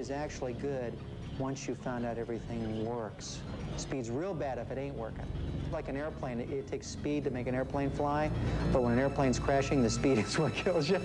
is actually good once you found out everything works. Speed's real bad if it ain't working. Like an airplane, it takes speed to make an airplane fly, but when an airplane's crashing, the speed is what kills you.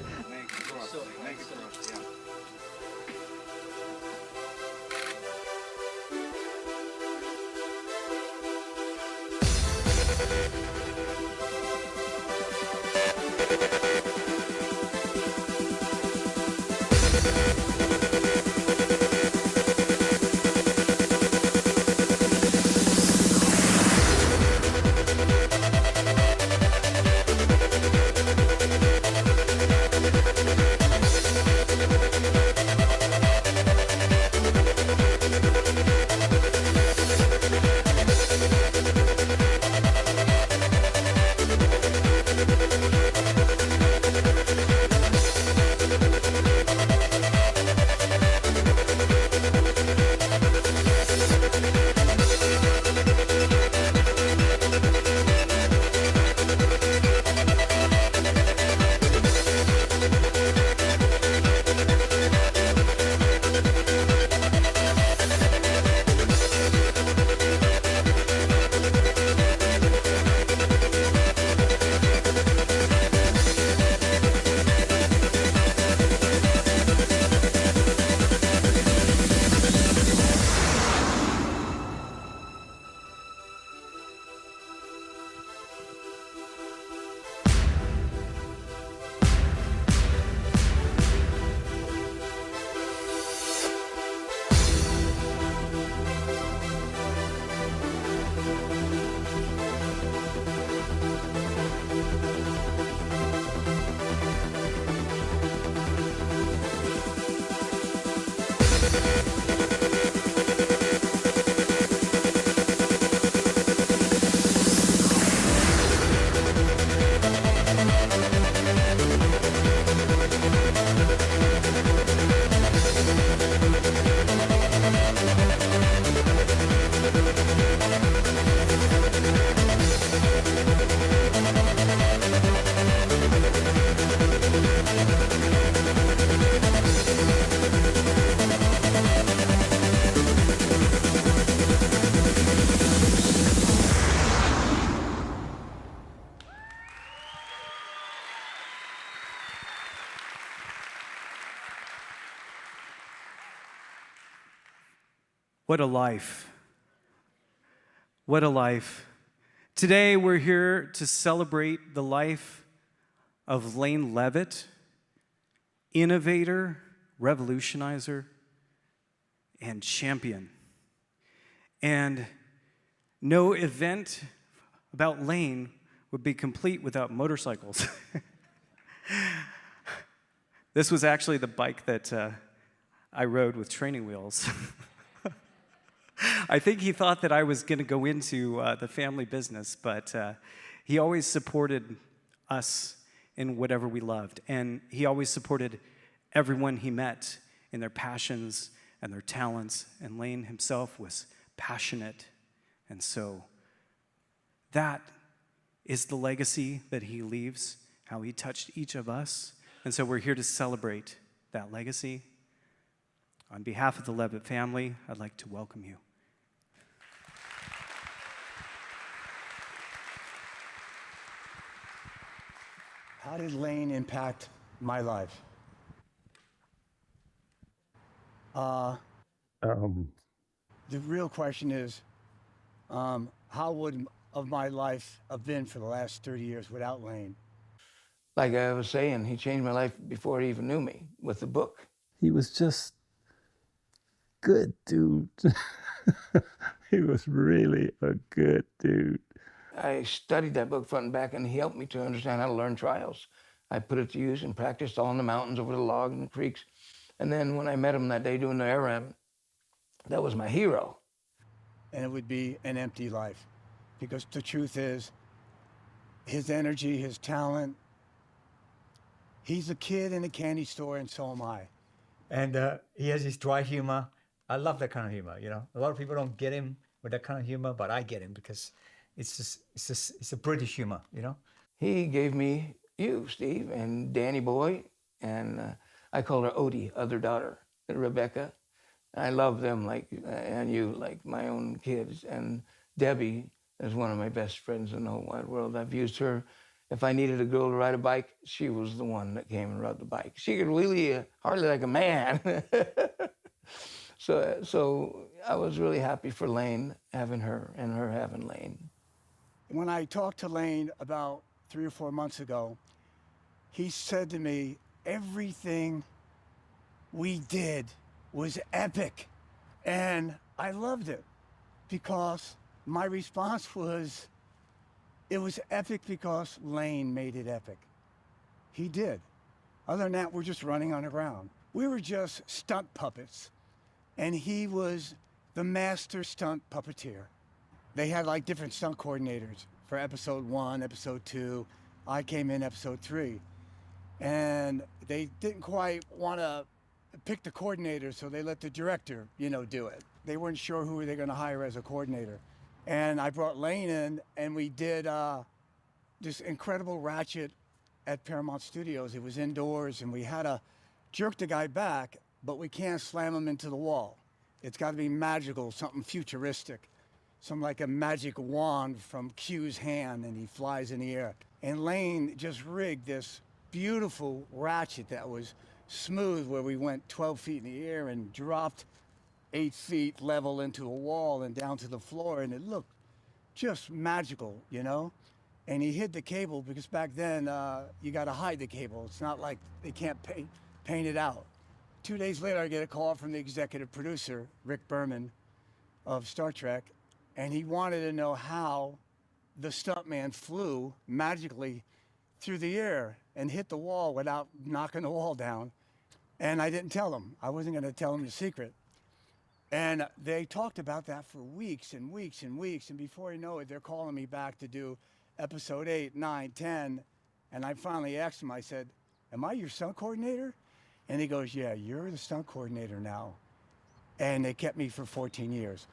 What a life. What a life. Today we're here to celebrate the life of Lane Leavitt, innovator, revolutionizer, and champion. And no event about Lane would be complete without motorcycles. This was actually the bike that I rode with training wheels. I think he thought that I was going to go into the family business, but he always supported us in whatever we loved. And he always supported everyone he met in their passions and their talents. And Lane himself was passionate. And so that is the legacy that he leaves, how he touched each of us. And so we're here to celebrate that legacy. On behalf of the Leavitt family, I'd like to welcome you. How did Lane impact my life? The real question is, how would my life have been for the last 30 years without Lane? Like I was saying, he changed my life before he even knew me with the book. He was just good dude. He was really a good dude. I studied that book front and back, and he helped me to understand how to learn trials. I put it to use and practiced all in the mountains, over the logs and creeks. And then when I met him that day doing the air ram, that was my hero. And it would be an empty life, because the truth is, his energy, his talent, he's a kid in a candy store, and so am I. And he has his dry humor. I love that kind of humor, you know. A lot of people don't get him with that kind of humor, but I get him because it's a British humor, you know. He gave me you, Steve, and Danny Boy, and I called her Odie, other daughter, and Rebecca. I love them like, and you, like my own kids. And Debbie is one of my best friends in the whole wide world. I've used her. If I needed a girl to ride a bike, she was the one that came and rode the bike. She could wheelie hardly like a man. So I was really happy for Lane having her and her having Lane. When I talked to Lane about 3 or 4 months ago, he said to me, everything we did was epic. And I loved it because my response was, it was epic because Lane made it epic. He did. Other than that, we're just running on the ground. We were just stunt puppets, and he was the master stunt puppeteer. They had like different stunt coordinators for episode 1, episode 2. I came in episode 3. And they didn't quite want to pick the coordinator, so they let the director, do it. They weren't sure who they were going to hire as a coordinator. And I brought Lane in, and we did this incredible ratchet at Paramount Studios. It was indoors, and we had to jerk the guy back, but we can't slam him into the wall. It's got to be magical, something futuristic, some like a magic wand from Q's hand, and he flies in the air. And Lane just rigged this beautiful ratchet that was smooth, where we went 12 feet in the air and dropped 8 feet level into a wall and down to the floor, and it looked just magical, And he hid the cable because back then you got to hide the cable. It's not like they can't paint it out. 2 days later, I get a call from the executive producer, Rick Berman of Star Trek, and he wanted to know how the stuntman flew magically through the air and hit the wall without knocking the wall down. And I didn't tell him. I wasn't going to tell him the secret. And they talked about that for weeks and weeks and weeks. And before you know it, they're calling me back to do episode 8, 9, 10. And I finally asked him, I said, am I your stunt coordinator? And he goes, yeah, you're the stunt coordinator now. And they kept me for 14 years.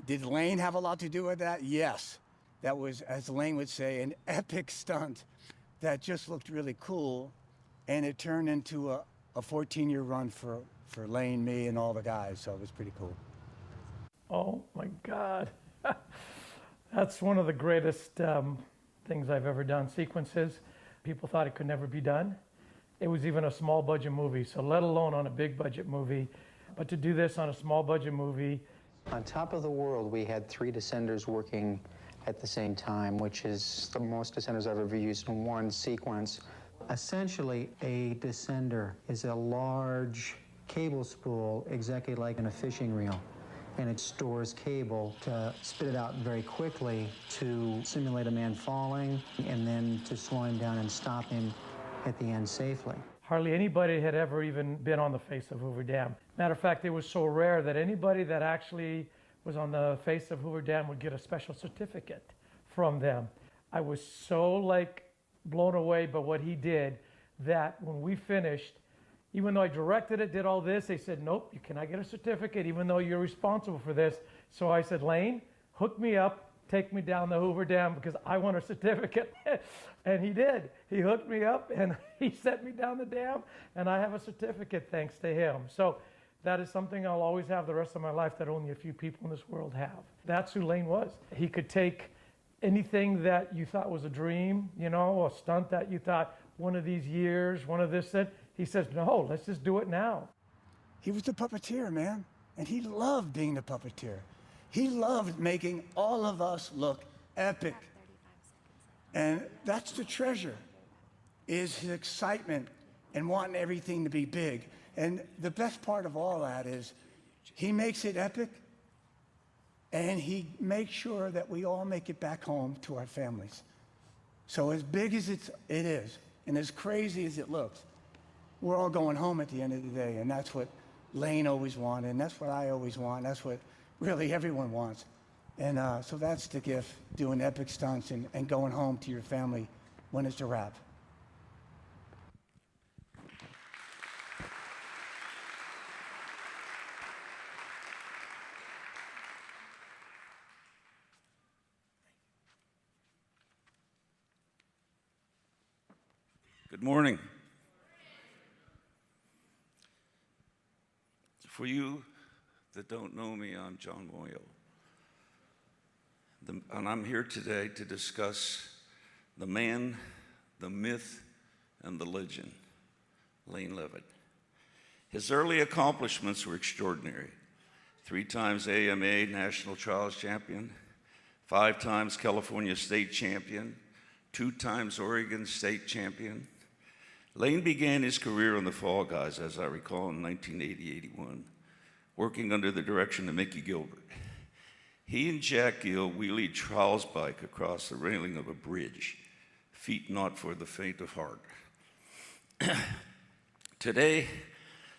Did Lane have a lot to do with that? Yes. That was, as Lane would say, an epic stunt that just looked really cool. And it turned into a 14-year run for Lane, me, and all the guys. So it was pretty cool. Oh my God. That's one of the greatest things I've ever done. Sequences. People thought it could never be done. It was even a small budget movie, so let alone on a big budget movie. But to do this on a small budget movie. On top of the world, we had 3 descenders working at the same time, which is the most descenders I've ever used in one sequence. Essentially, a descender is a large cable spool, exactly like in a fishing reel. And it stores cable to spit it out very quickly to simulate a man falling and then to slow him down and stop him at the end safely. Hardly anybody had ever even been on the face of Hoover Dam. Matter of fact, it was so rare that anybody that actually was on the face of Hoover Dam would get a special certificate from them. I was so blown away by what he did that when we finished, even though I directed it, did all this, they said, nope, you cannot get a certificate even though you're responsible for this. So I said, Lane, hook me up, take me down the Hoover Dam because I want a certificate. And he did. He hooked me up and he sent me down the dam and I have a certificate thanks to him. So that is something I'll always have the rest of my life that only a few people in this world have. That's who Lane was. He could take anything that you thought was a dream, a stunt that you thought one of these years, one of this, that he says, no, let's just do it now. He was the puppeteer, man. And he loved being the puppeteer. He loved making all of us look epic. And that's the treasure, is his excitement and wanting everything to be big. And the best part of all that is he makes it epic, and he makes sure that we all make it back home to our families. So as big as it is, and as crazy as it looks, we're all going home at the end of the day, and that's what Lane always wanted, and that's what I always want. That's what really everyone wants. And so that's the gift, doing epic stunts and going home to your family when it's a wrap. Good morning. For you that don't know me, I'm John Moyo. And I'm here today to discuss the man, the myth, and the legend, Lane Leavitt. His early accomplishments were extraordinary. 3 times AMA National Trials Champion, 5 times California State Champion, 2 times Oregon State Champion. Lane began his career on the Fall Guys, as I recall, in 1980-81, working under the direction of Mickey Gilbert. He and Jack Gill wheelied Trials bike across the railing of a bridge, feat not for the faint of heart. Today,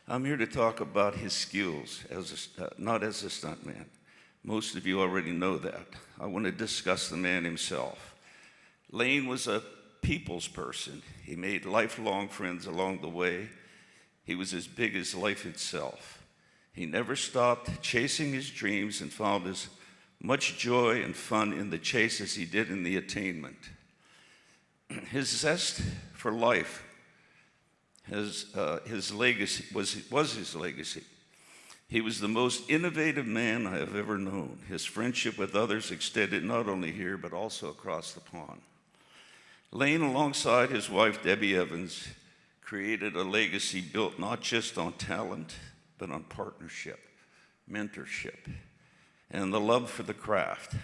I'm here to talk about his skills, not as a stuntman. Most of you already know that. I want to discuss the man himself. Lane was a people's person. He made lifelong friends along the way. He was as big as life itself. He never stopped chasing his dreams and found as much joy and fun in the chase as he did in the attainment. His zest for life, his legacy was his legacy. He was the most innovative man I have ever known. His friendship with others extended not only here, but also across the pond. Lane, alongside his wife, Debbie Evans, created a legacy built not just on talent, but on partnership, mentorship, and the love for the craft.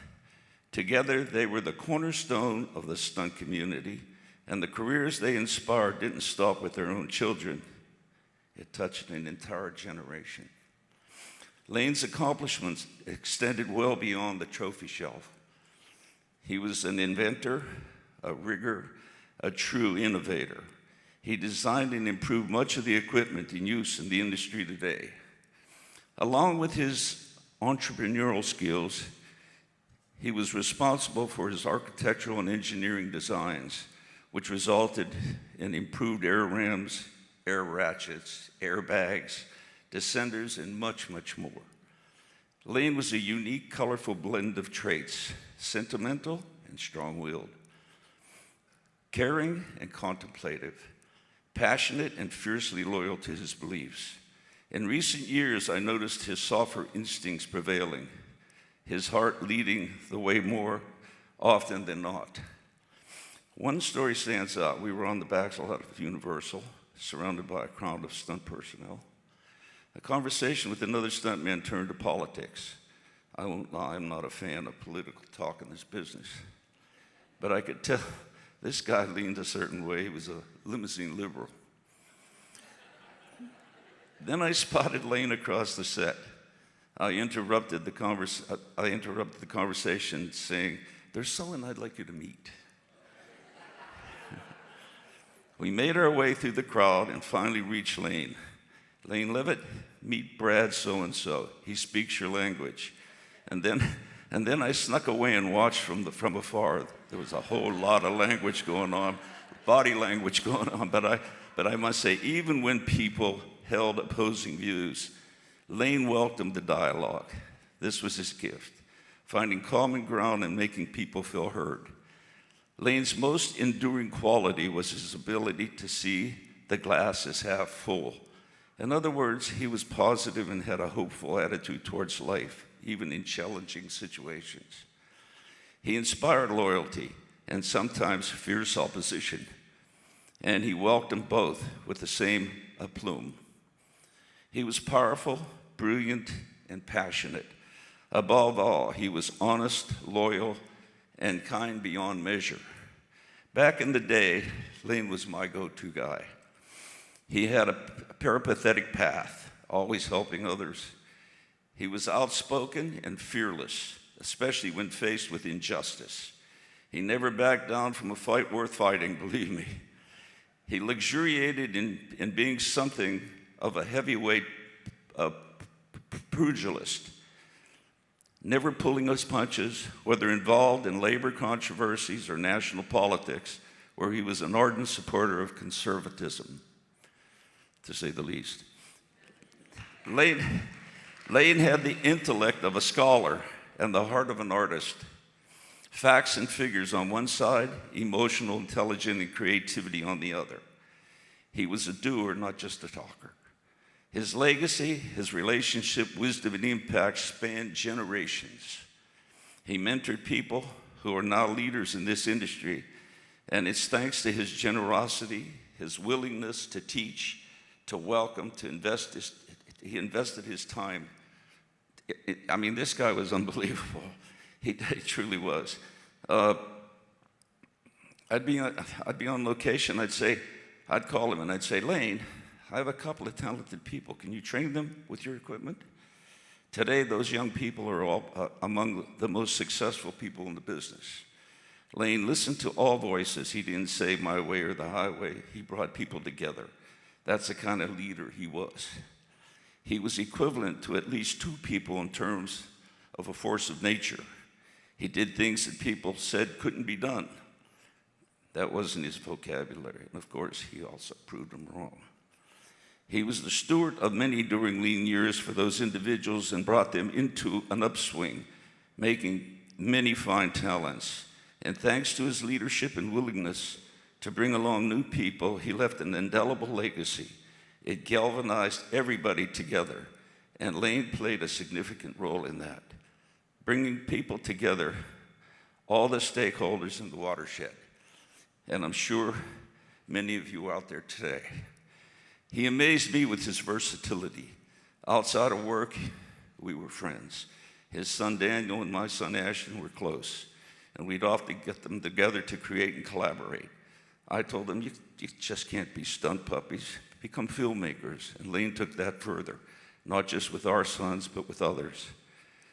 Together, they were the cornerstone of the stunt community, and the careers they inspired didn't stop with their own children. It touched an entire generation. Lane's accomplishments extended well beyond the trophy shelf. He was an inventor, a rigger, a true innovator. He designed and improved much of the equipment in use in the industry today. Along with his entrepreneurial skills, he was responsible for his architectural and engineering designs, which resulted in improved air rams, air ratchets, airbags, descenders, and much, much more. Lane was a unique, colorful blend of traits, sentimental and strong-willed, caring and contemplative, passionate and fiercely loyal to his beliefs. In recent years, I noticed his softer instincts prevailing, his heart leading the way more often than not. One story stands out. We were on the backside of Universal, surrounded by a crowd of stunt personnel. A conversation with another stuntman turned to politics. I won't lie, I'm not a fan of political talk in this business. But I could tell this guy leaned a certain way. He was a limousine liberal. Then I spotted Lane across the set. I interrupted the conversation saying, "There's someone I'd like you to meet." We made our way through the crowd and finally reached Lane. "Lane Leavitt, meet Brad so-and-so. He speaks your language." And then I snuck away and watched from afar. There was a whole lot of language going on, body language going on, but I must say, even when people held opposing views, Lane welcomed the dialogue. This was his gift, finding common ground and making people feel heard. Lane's most enduring quality was his ability to see the glass as half full. In other words, he was positive and had a hopeful attitude towards life, even in challenging situations. He inspired loyalty and sometimes fierce opposition, and he welcomed both with the same aplomb. He was powerful, brilliant, and passionate. Above all, he was honest, loyal, and kind beyond measure. Back in the day, Lane was my go-to guy. He had a peripatetic path, always helping others. He was outspoken and fearless, especially when faced with injustice. He never backed down from a fight worth fighting, believe me. He luxuriated in being something of a heavyweight pugilist, never pulling his punches, whether involved in labor controversies or national politics, where he was an ardent supporter of conservatism, to say the least. Lane had the intellect of a scholar and the heart of an artist. Facts and figures on one side, emotional intelligence and creativity on the other. He was a doer, not just a talker. His legacy, his relationship, wisdom, and impact spanned generations. He mentored people who are now leaders in this industry, and it's thanks to his generosity, his willingness to teach, to welcome, to invest he invested his time. I mean, this guy was unbelievable. He truly was. I'd be on location. I'd call him and I'd say, Lane, I have a couple of talented people. Can you train them with your equipment? Today, those young people are all among the most successful people in the business. Lane listened to all voices. He didn't say my way or the highway. He brought people together. That's the kind of leader he was. He was equivalent to at least two people in terms of a force of nature. He did things that people said couldn't be done. That wasn't his vocabulary. And of course, he also proved them wrong. He was the steward of many during lean years for those individuals and brought them into an upswing, making many fine talents. And thanks to his leadership and willingness to bring along new people, he left an indelible legacy. It galvanized everybody together, and Lane played a significant role in that, bringing people together, all the stakeholders in the watershed. And I'm sure many of you out there today. He amazed me with his versatility. Outside of work, we were friends. His son Daniel and my son Ashton were close, and we'd often get them together to create and collaborate. I told them, you just can't be stunt puppies, become filmmakers. And Lane took that further, not just with our sons, but with others.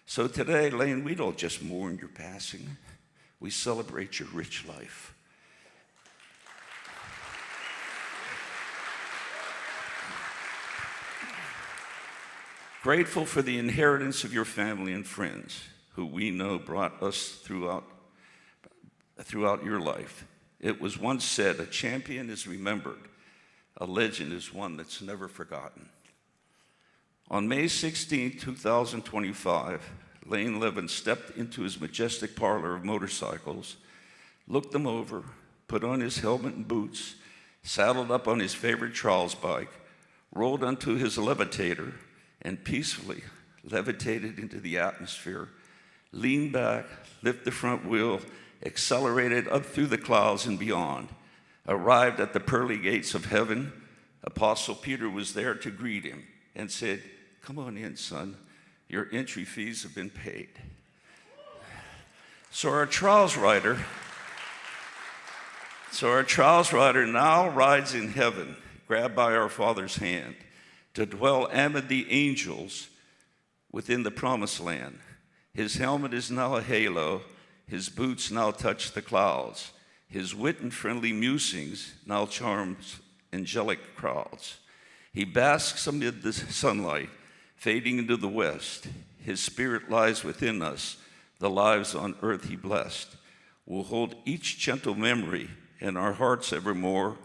So today, Lane, we don't just mourn your passing, we celebrate your rich life. Grateful for the inheritance of your family and friends, who we know brought us throughout your life. It was once said, a champion is remembered, a legend is one that's never forgotten. On May 16, 2025, Lane Leavitt stepped into his majestic parlor of motorcycles, looked them over, put on his helmet and boots, saddled up on his favorite Charles bike, rolled onto his levitator, and peacefully levitated into the atmosphere, leaned back, lifted the front wheel, accelerated up through the clouds and beyond. Arrived at the pearly gates of heaven, Apostle Peter was there to greet him and said, "Come on in, son. Your entry fees have been paid." So our trials rider now rides in heaven, grabbed by our Father's hand, to dwell amid the angels within the promised land. His helmet is now a halo, his boots now touch the clouds. His wit and friendly musings now charms angelic crowds. He basks amid the sunlight, fading into the west. His spirit lies within us, the lives on earth he blessed. We'll hold each gentle memory in our hearts evermore,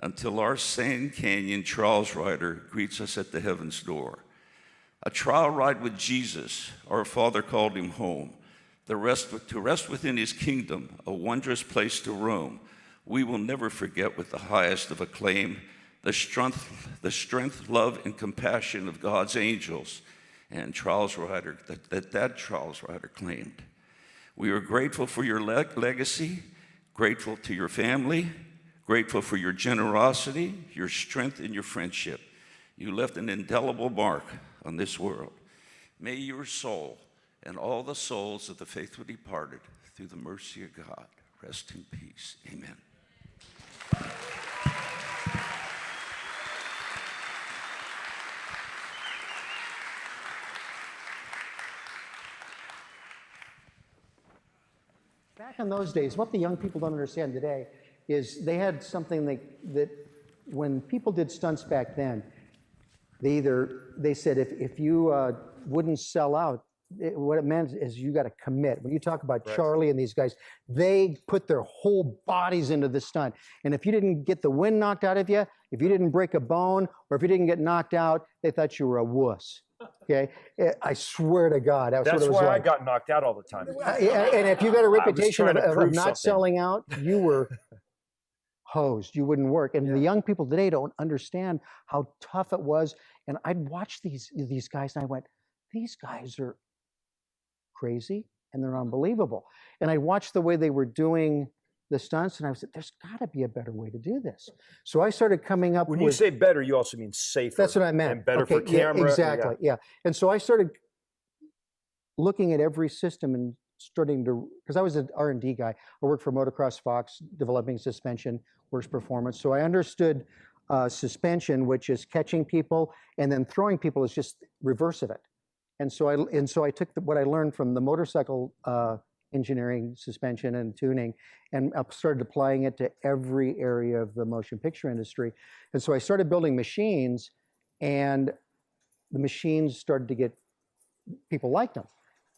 until our Sand Canyon trials rider greets us at the heavens door. A trial ride with Jesus, our Father called him home. To rest within his kingdom, a wondrous place to roam. We will never forget with the highest of acclaim the strength, love, and compassion of God's angels and trials rider that trials rider claimed. We are grateful for your legacy, grateful to your family, grateful for your generosity, your strength, and your friendship. You left an indelible mark on this world. May your soul and all the souls of the faithful departed, through the mercy of God, rest in peace. Amen. Back in those days, what the young people don't understand today is they had something that when people did stunts back then, they said if you wouldn't sell out, what it meant is you got to commit. When you talk about Charlie and these guys, they put their whole bodies into the stunt. And if you didn't get the wind knocked out of you, if you didn't break a bone, or if you didn't get knocked out, they thought you were a wuss. Okay, I swear to God, that's what it was why like. I got knocked out all the time. And if you got a reputation of not selling out, you were hosed. You wouldn't work. And the young people today don't understand how tough it was. And I'd watch these guys and I went, these guys are crazy and they're unbelievable. And I watched the way they were doing the stunts and I said, there's got to be a better way to do this. So I started coming up When with. you say better, you also mean safer. That's what I meant. And better Okay, for camera. Exactly. Yeah. And so I started looking at every system and starting to, because I was an R&D guy. I worked for Motocross Fox, developing suspension, works performance. So I understood suspension, which is catching people, and then throwing people is just reverse of it. And so I took what I learned from the motorcycle engineering, suspension, and tuning, and I started applying it to every area of the motion picture industry. And so I started building machines, and the machines started to get, people liked them.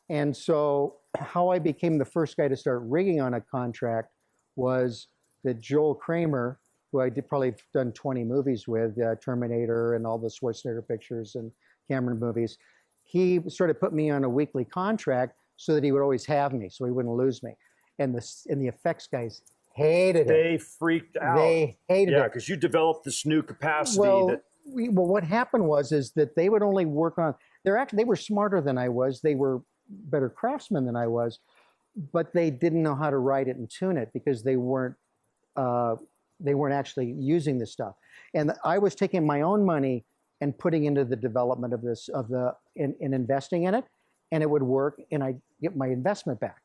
And so how I became the first guy to start rigging on a contract was that Joel Kramer, who I did probably done 20 movies with, Terminator and all the Schwarzenegger pictures and Cameron movies, he started putting me on a weekly contract so that he would always have me, so he wouldn't lose me. And the effects guys hated it. They freaked out. They hated it. Yeah, because you developed this new capacity. Well, what happened is that they would only work on, they were smarter than I was. They were better craftsmen than I was, but they didn't know how to write it and tune it because they weren't actually using this stuff. And I was taking my own money and putting into the development of this, in investing in it, and it would work, and I'd get my investment back.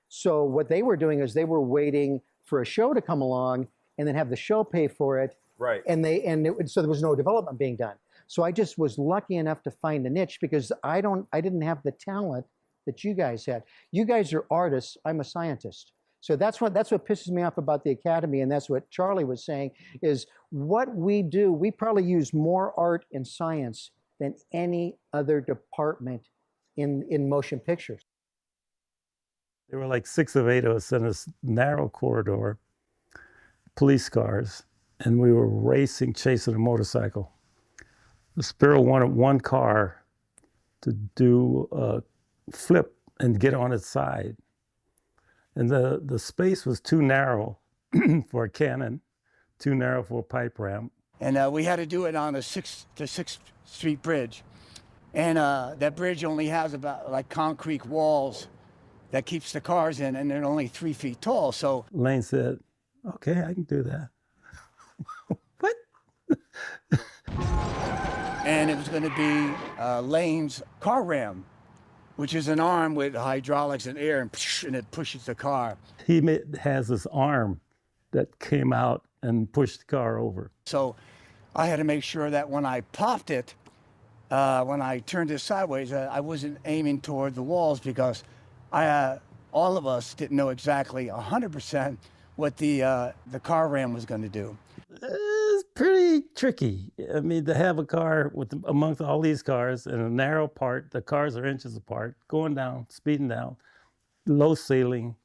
So what they were doing is they were waiting for a show to come along and then have the show pay for it. Right. So there was no development being done. So I just was lucky enough to find a niche because I didn't have the talent that you guys had. You guys are artists. I'm a scientist. So that's what pisses me off about the Academy, and that's what Charlie was saying, is what we do, we probably use more art and science than any other department in motion pictures. There were like 6 or 8 of us in this narrow corridor, police cars, and we were racing, chasing a motorcycle. The Sparrow wanted one car to do a flip and get on its side. And the space was too narrow for a cannon, too narrow for a pipe ramp. And we had to do it on the 6th Street Bridge. And that bridge only has about like concrete walls that keeps the cars in, and they're only 3 feet tall. So Lane said, okay, I can do that. What? And it was going to be Lane's car ram, which is an arm with hydraulics and air, and it pushes the car. He has this arm that came out and pushed the car over. So I had to make sure that when I popped it, when I turned it sideways, I wasn't aiming toward the walls because all of us didn't know exactly 100% what the car ram was going to do. It's pretty tricky. I mean, to have a car amongst all these cars in a narrow part, the cars are inches apart, going down, speeding down, low ceiling,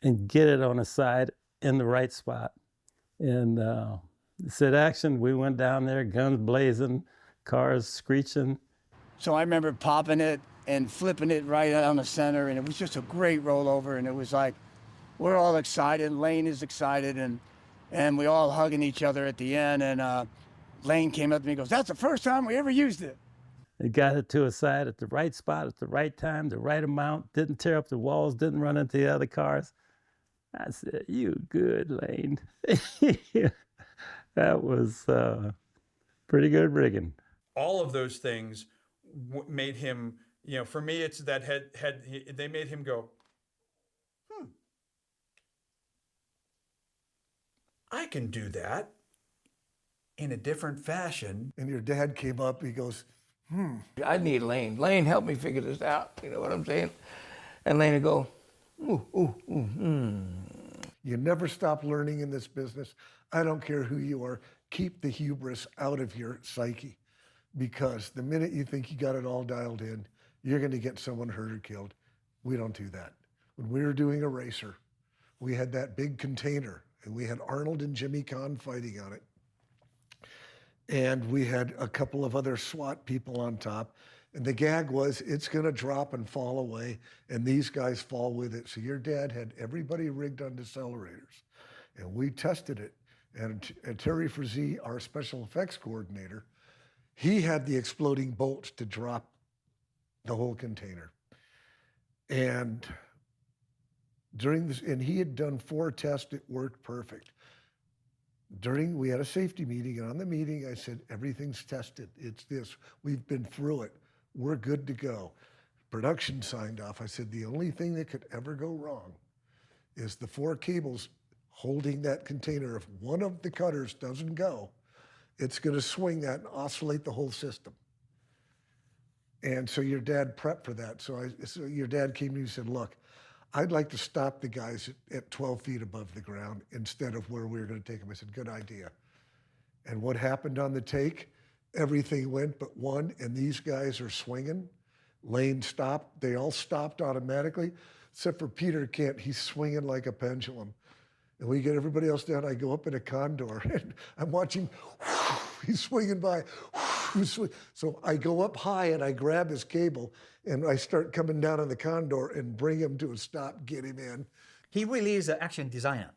and get it on the side in the right spot. And said action, we went down there, guns blazing, cars screeching. So I remember popping it and flipping it right down the center, and it was just a great rollover, and it was like, we're all excited, Lane is excited, and we all hugging each other at the end, and Lane came up to me and goes, that's the first time we ever used it. They got it to a side at the right spot, at the right time, the right amount, didn't tear up the walls, didn't run into the other cars. I said, you good, Lane. That was pretty good rigging. All of those things made him, for me, it's that they made him go, I can do that in a different fashion. And your dad came up, he goes, I need Lane. Lane, help me figure this out. You know what I'm saying? And Lane would go, You never stop learning in this business. I don't care who you are. Keep the hubris out of your psyche, because the minute you think you got it all dialed in, you're going to get someone hurt or killed. We don't do that. When we were doing Eraser, we had that big container, and we had Arnold and Jimmy Kahn fighting on it. And we had a couple of other SWAT people on top. And the gag was, it's going to drop and fall away, and these guys fall with it. So your dad had everybody rigged on decelerators. And we tested it. And Terry Frazee, our special effects coordinator, he had the exploding bolts to drop the whole container. And during this, and he had done 4 tests, it worked perfect. We had a safety meeting, and on the meeting I said, everything's tested. It's this, we've been through it. We're good to go. Production signed off. I said, the only thing that could ever go wrong is the 4 cables holding that container. If one of the cutters doesn't go, it's gonna swing that and oscillate the whole system. And so your dad prepped for that. So your dad came to me and said, look, I'd like to stop the guys at 12 feet above the ground instead of where we were gonna take them. I said, good idea. And what happened on the take? Everything went but one, and these guys are swinging. Lane stopped. They all stopped automatically, except for Peter Kent. He's swinging like a pendulum. And we get everybody else down. I go up in a condor, and I'm watching, he's swinging by. So I go up high, and I grab his cable, and I start coming down on the condor and bring him to a stop, get him in. He really is an action designer,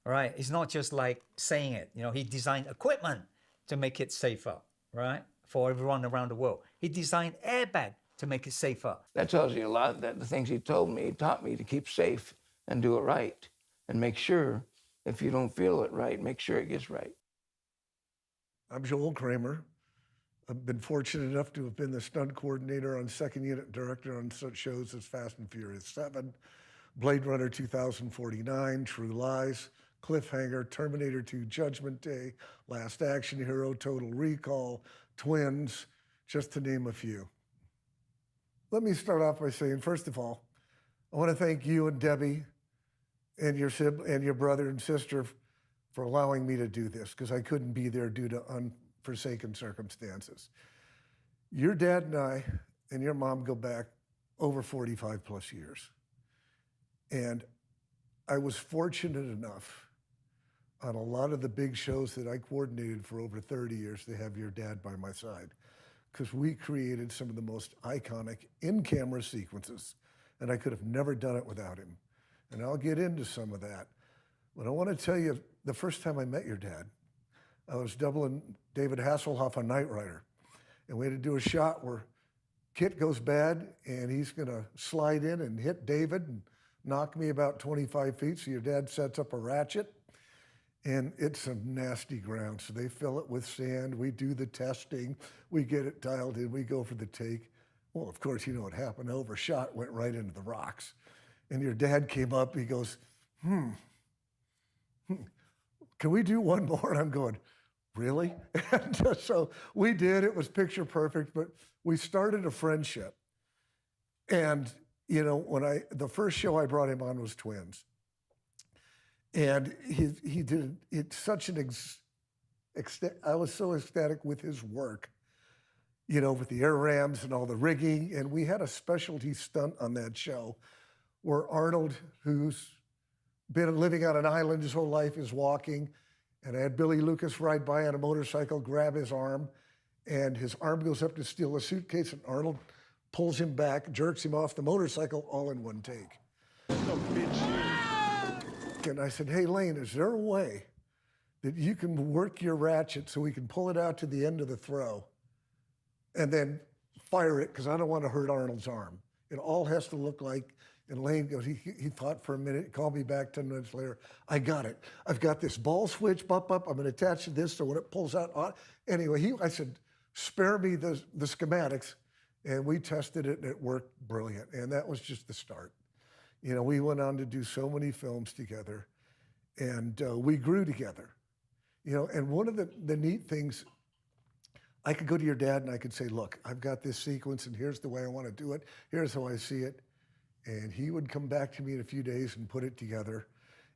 right? It's not just like saying it. You know, he designed equipment to make it safer, right? For everyone around the world. He designed airbag to make it safer. That tells you a lot, that the things he told me, he taught me to keep safe and do it right. And make sure, if you don't feel it right, make sure it gets right. I'm Joel Kramer. I've been fortunate enough to have been the stunt coordinator on second unit director on such shows as Fast and Furious 7, Blade Runner 2049, True Lies, Cliffhanger, Terminator 2, Judgment Day, Last Action Hero, Total Recall, Twins, just to name a few. Let me start off by saying, first of all, I want to thank you and Debbie and your brother and sister for allowing me to do this, because I couldn't be there due to unforsaken circumstances. Your dad and I and your mom go back over 45 plus years. And I was fortunate enough on a lot of the big shows that I coordinated for over 30 years to have your dad by my side, because we created some of the most iconic in-camera sequences, and I could have never done it without him. And I'll get into some of that. But I want to tell you, the first time I met your dad, I was doubling David Hasselhoff on Knight Rider. And we had to do a shot where Kit goes bad, and he's going to slide in and hit David and knock me about 25 feet. So your dad sets up a ratchet, and it's some nasty ground. So they fill it with sand. We do the testing. We get it dialed in. We go for the take. Well, of course, you know what happened. Overshot, went right into the rocks. And your dad came up. He goes, can we do one more? And I'm going, really? And so we did. It was picture perfect, but we started a friendship. And, you know, the first show I brought him on was Twins. And he did it such an I was so ecstatic with his work, you know, with the air rams and all the rigging. And we had a specialty stunt on that show where Arnold, who's been living on an island his whole life, is walking. And I had Billy Lucas ride by on a motorcycle, grab his arm, and his arm goes up to steal a suitcase, and Arnold pulls him back, jerks him off the motorcycle, all in one take. And I said, hey, Lane, is there a way that you can work your ratchet so we can pull it out to the end of the throw and then fire it, because I don't want to hurt Arnold's arm. It all has to look like, and Lane goes, he thought for a minute, called me back 10 minutes later, I got it. I've got this ball switch, up, I'm going to attach to this so when it pulls out, anyway, I said, spare me the schematics, and we tested it, and it worked brilliant, and that was just the start. You know, we went on to do so many films together, and we grew together. You know, and one of the neat things, I could go to your dad and I could say, look, I've got this sequence, and here's the way I want to do it. Here's how I see it. And he would come back to me in a few days and put it together,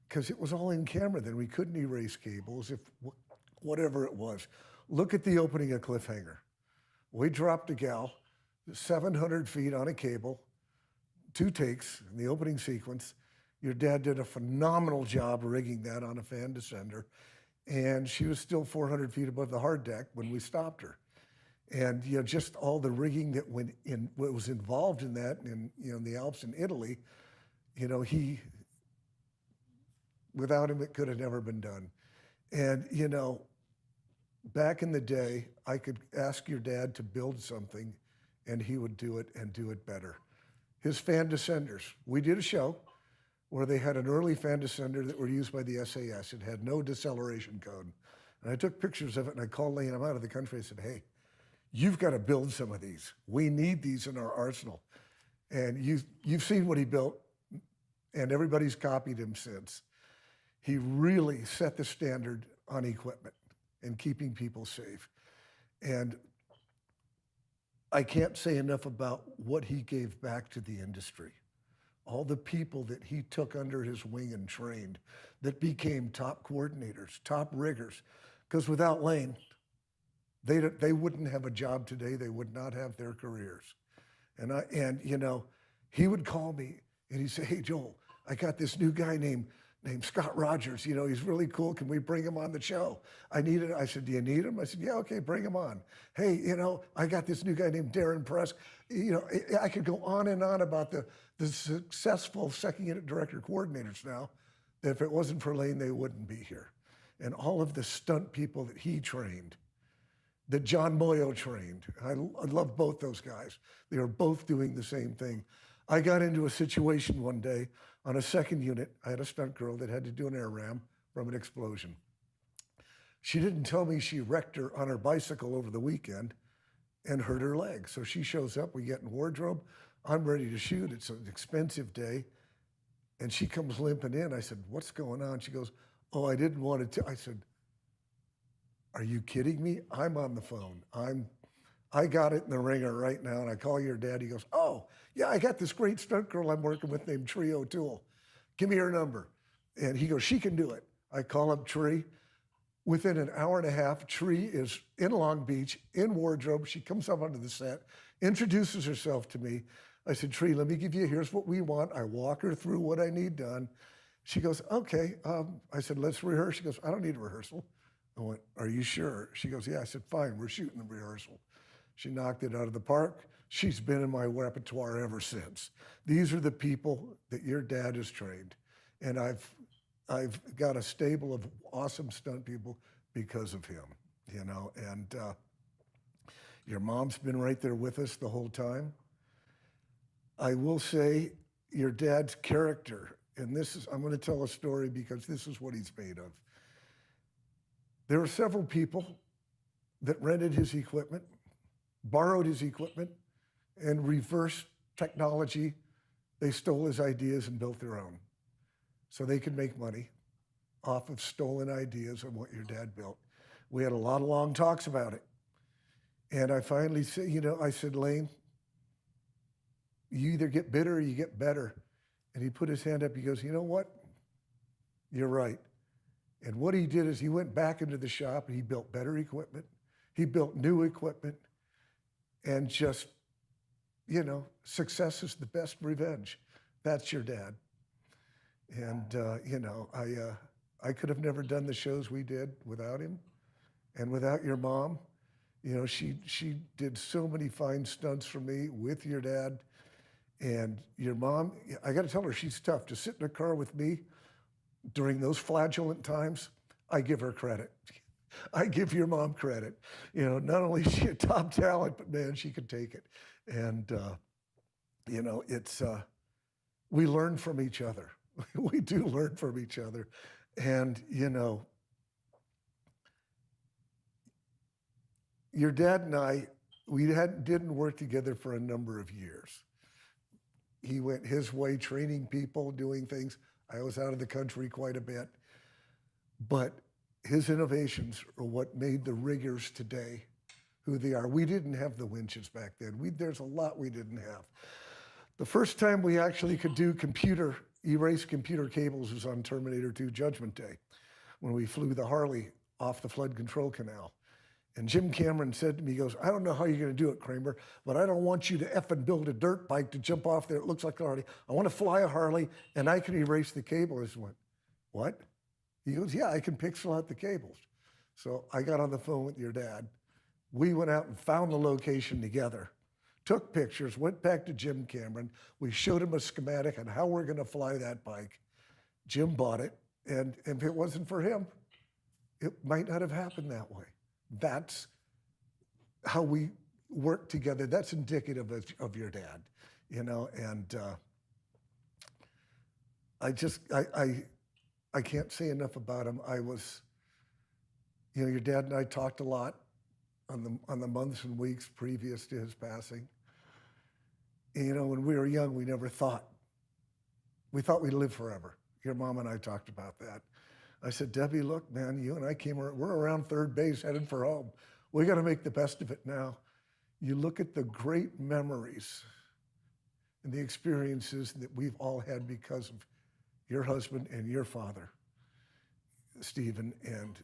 because it was all in camera then. We couldn't erase cables, whatever it was. Look at the opening of Cliffhanger. We dropped a gal 700 feet on a cable, 2 takes in the opening sequence. Your dad did a phenomenal job rigging that on a fan descender. And she was still 400 feet above the hard deck when we stopped her. And, you know, just all the rigging that went in, what was involved in that, in, you know, in the Alps in Italy, you know, without him, it could have never been done. And, you know, back in the day, I could ask your dad to build something and he would do it and do it better. His fan descenders, we did a show where they had an early fan descender that were used by the SAS. It had no deceleration code. And I took pictures of it and I called Lane, I'm out of the country. I said, hey, you've got to build some of these. We need these in our arsenal. And you've seen what he built, and everybody's copied him since. He really set the standard on equipment and keeping people safe. And I can't say enough about what he gave back to the industry. All the people that he took under his wing and trained that became top coordinators, top riggers. Because without Lane, they wouldn't have a job today. They would not have their careers. And you know, he would call me and he'd say, hey, Joel, I got this new guy named Scott Rogers. You know, he's really cool. Can we bring him on the show? I need it. I said, do you need him? I said, yeah, okay, bring him on. Hey, you know, I got this new guy named Darren Press. You know, I could go on and on about the successful second unit director coordinators now, that if it wasn't for Lane, they wouldn't be here. And all of the stunt people that he trained, that John Moyo trained. I love both those guys. They were both doing the same thing. I got into a situation one day on a second unit. I had a stunt girl that had to do an air ram from an explosion. She didn't tell me she wrecked her on her bicycle over the weekend and hurt her leg. So she shows up, we get in wardrobe. I'm ready to shoot. It's an expensive day. And she comes limping in. I said, what's going on? She goes, oh, I didn't want to. I said, are you kidding me? I'm on the phone. I got it in the ringer right now, and I call your dad. He goes, oh, yeah, I got this great stunt girl I'm working with named Tree O'Toole. Give me her number. And he goes, she can do it. I call up Tree. Within an hour and a half, Tree is in Long Beach, in wardrobe. She comes up onto the set, introduces herself to me. I said, Tree, let me give you, here's what we want. I walk her through what I need done. She goes, okay. I said, let's rehearse. She goes, I don't need a rehearsal. I went, are you sure? She goes, yeah. I said, fine, we're shooting the rehearsal. She knocked it out of the park. She's been in my repertoire ever since. These are the people that your dad has trained. And I've got a stable of awesome stunt people because of him, you know, and your mom's been right there with us the whole time. I will say your dad's character, and I'm going to tell a story because this is what he's made of. There were several people that rented his equipment, borrowed his equipment, and reversed technology. They stole his ideas and built their own. So they could make money off of stolen ideas of what your dad built. We had a lot of long talks about it. And I finally said, you know, I said, Lane, you either get bitter or you get better. And he put his hand up, he goes, you know what? You're right. And what he did is he went back into the shop and he built better equipment. He built new equipment, and just, you know, success is the best revenge. That's your dad. And, you know, I could have never done the shows we did without him and without your mom. You know, she did so many fine stunts for me with your dad. And your mom, I got to tell her, she's tough. To sit in a car with me during those flagellant times, I give her credit. I give your mom credit. You know, not only is she a top talent, but man, she could take it. And, you know, it's, we learn from each other. We do learn from each other. And, you know, your dad and I, didn't work together for a number of years. He went his way, training people, doing things. I was out of the country quite a bit. But his innovations are what made the riggers today who they are. We didn't have the winches back then. There's a lot we didn't have. The first time we actually could do erase computer cables was on Terminator 2 Judgment Day, when we flew the Harley off the flood control canal. And Jim Cameron said to me, he goes, I don't know how you're going to do it, Kramer, but I don't want you to effing build a dirt bike to jump off there. It looks like a Harley. I want to fly a Harley, and I can erase the cable. I just went, what? He goes, yeah, I can pixel out the cables. So I got on the phone with your dad. We went out and found the location together, took pictures, went back to Jim Cameron. We showed him a schematic on how we're going to fly that bike. Jim bought it, and if it wasn't for him, it might not have happened that way. That's how we work together. That's indicative of your dad, you know, and I can't say enough about him. You know, your dad and I talked a lot on the months and weeks previous to his passing. And, you know, when we were young, we thought we'd live forever. Your mom and I talked about that. I said, Debbie, look, man, you and I we're around third base headed for home. We got to make the best of it now. You look at the great memories and the experiences that we've all had because of your husband and your father, Stephen, and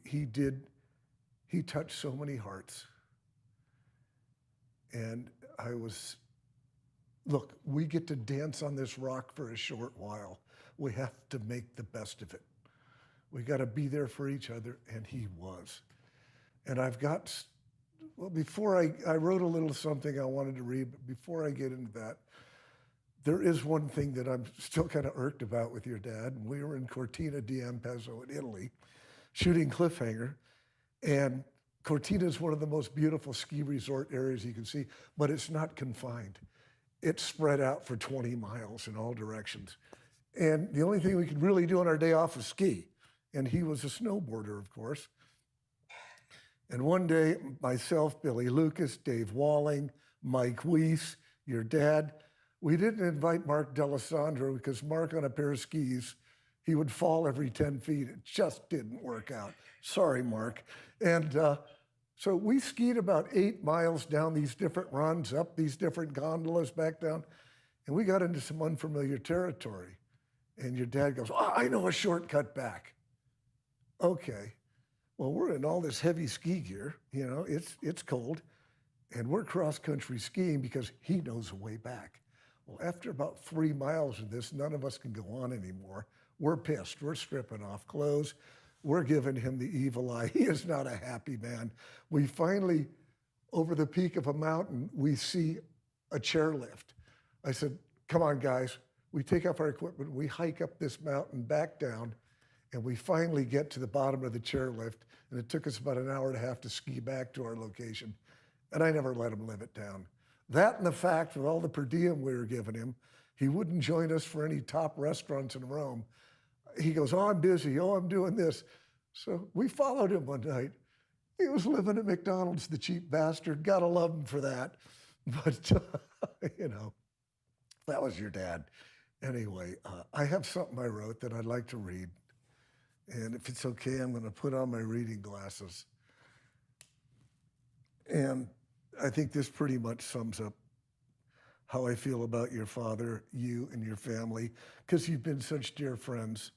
he touched so many hearts. And look, we get to dance on this rock for a short while. We have to make the best of it. We got to be there for each other, and he was. And before I wrote a little something I wanted to read, but before I get into that, there is one thing that I'm still kind of irked about with your dad. We were in Cortina d'Ampezzo in Italy, shooting Cliffhanger, and Cortina is one of the most beautiful ski resort areas you can see, but it's not confined. It's spread out for 20 miles in all directions. And the only thing we could really do on our day off was ski. And he was a snowboarder, of course. And one day, myself, Billy Lucas, Dave Walling, Mike Weiss, your dad, we didn't invite Mark D'Alessandro because Mark on a pair of skis, he would fall every 10 feet. It just didn't work out. Sorry, Mark. And so we skied about 8 miles down these different runs, up these different gondolas, back down, and we got into some unfamiliar territory. And your dad goes, oh, I know a shortcut back. Okay. Well, we're in all this heavy ski gear, you know, it's cold, and we're cross-country skiing because he knows a way back. Well, after about 3 miles of this, none of us can go on anymore. We're pissed. We're stripping off clothes. We're giving him the evil eye. He is not a happy man. We finally, over the peak of a mountain, we see a chairlift. I said, come on, guys. We take off our equipment. We hike up this mountain, back down, and we finally get to the bottom of the chairlift. And it took us about an hour and a half to ski back to our location. And I never let him live it down. That and the fact with all the per diem we were giving him, he wouldn't join us for any top restaurants in Rome. He goes, oh, I'm busy. Oh, I'm doing this. So we followed him one night. He was living at McDonald's, the cheap bastard. Gotta love him for that. But, you know, that was your dad. Anyway, I have something I wrote that I'd like to read. And if it's okay, I'm going to put on my reading glasses. And I think this pretty much sums up how I feel about your father, you, and your family, because you've been such dear friends.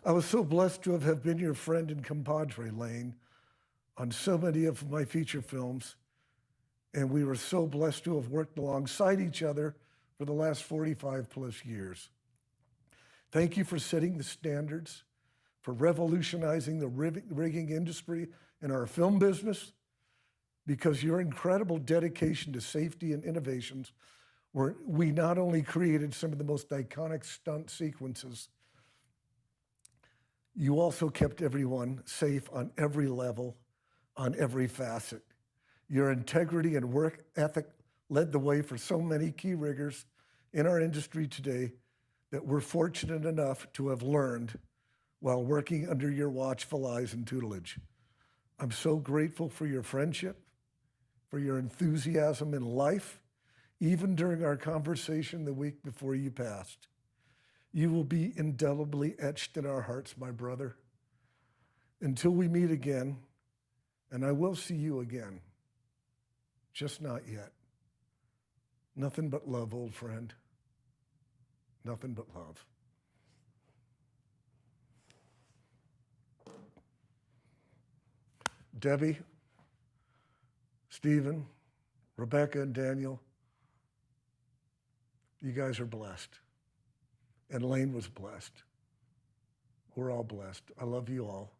I was so blessed to have been your friend and compadre, Lane, on so many of my feature films. And we were so blessed to have worked alongside each other for the last 45 plus years. Thank you for setting the standards, for revolutionizing the rigging industry in our film business, because your incredible dedication to safety and innovations, we not only created some of the most iconic stunt sequences, you also kept everyone safe on every level, on every facet. Your integrity and work ethic led the way for so many key riggers in our industry today that we're fortunate enough to have learned while working under your watchful eyes and tutelage. I'm so grateful for your friendship, for your enthusiasm in life, even during our conversation the week before you passed. You will be indelibly etched in our hearts, my brother. Until we meet again, and I will see you again, just not yet. Nothing but love, old friend. Nothing but love. Debbie, Stephen, Rebecca, and Daniel, you guys are blessed. And Lane was blessed. We're all blessed. I love you all.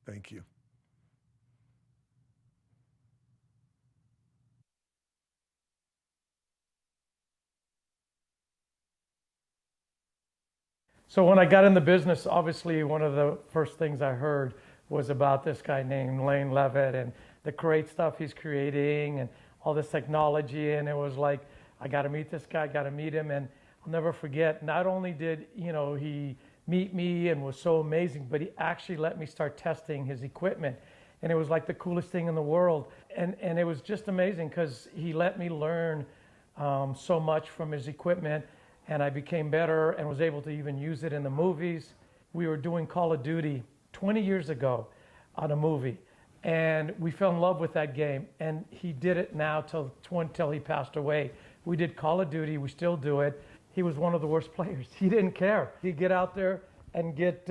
Thank you. So when I got in the business, obviously one of the first things I heard was about this guy named Lane Leavitt and the great stuff he's creating and all this technology. And it was like, I got to meet this guy, got to meet him. And I'll never forget, not only did, he meet me and was so amazing, but he actually let me start testing his equipment. And it was like the coolest thing in the world. And it was just amazing because he let me learn so much from his equipment. And I became better and was able to even use it in the movies. We were doing Call of Duty 20 years ago on a movie. And we fell in love with that game. And he did it now till he passed away. We did Call of Duty, we still do it. He was one of the worst players. He didn't care. He'd get out there and get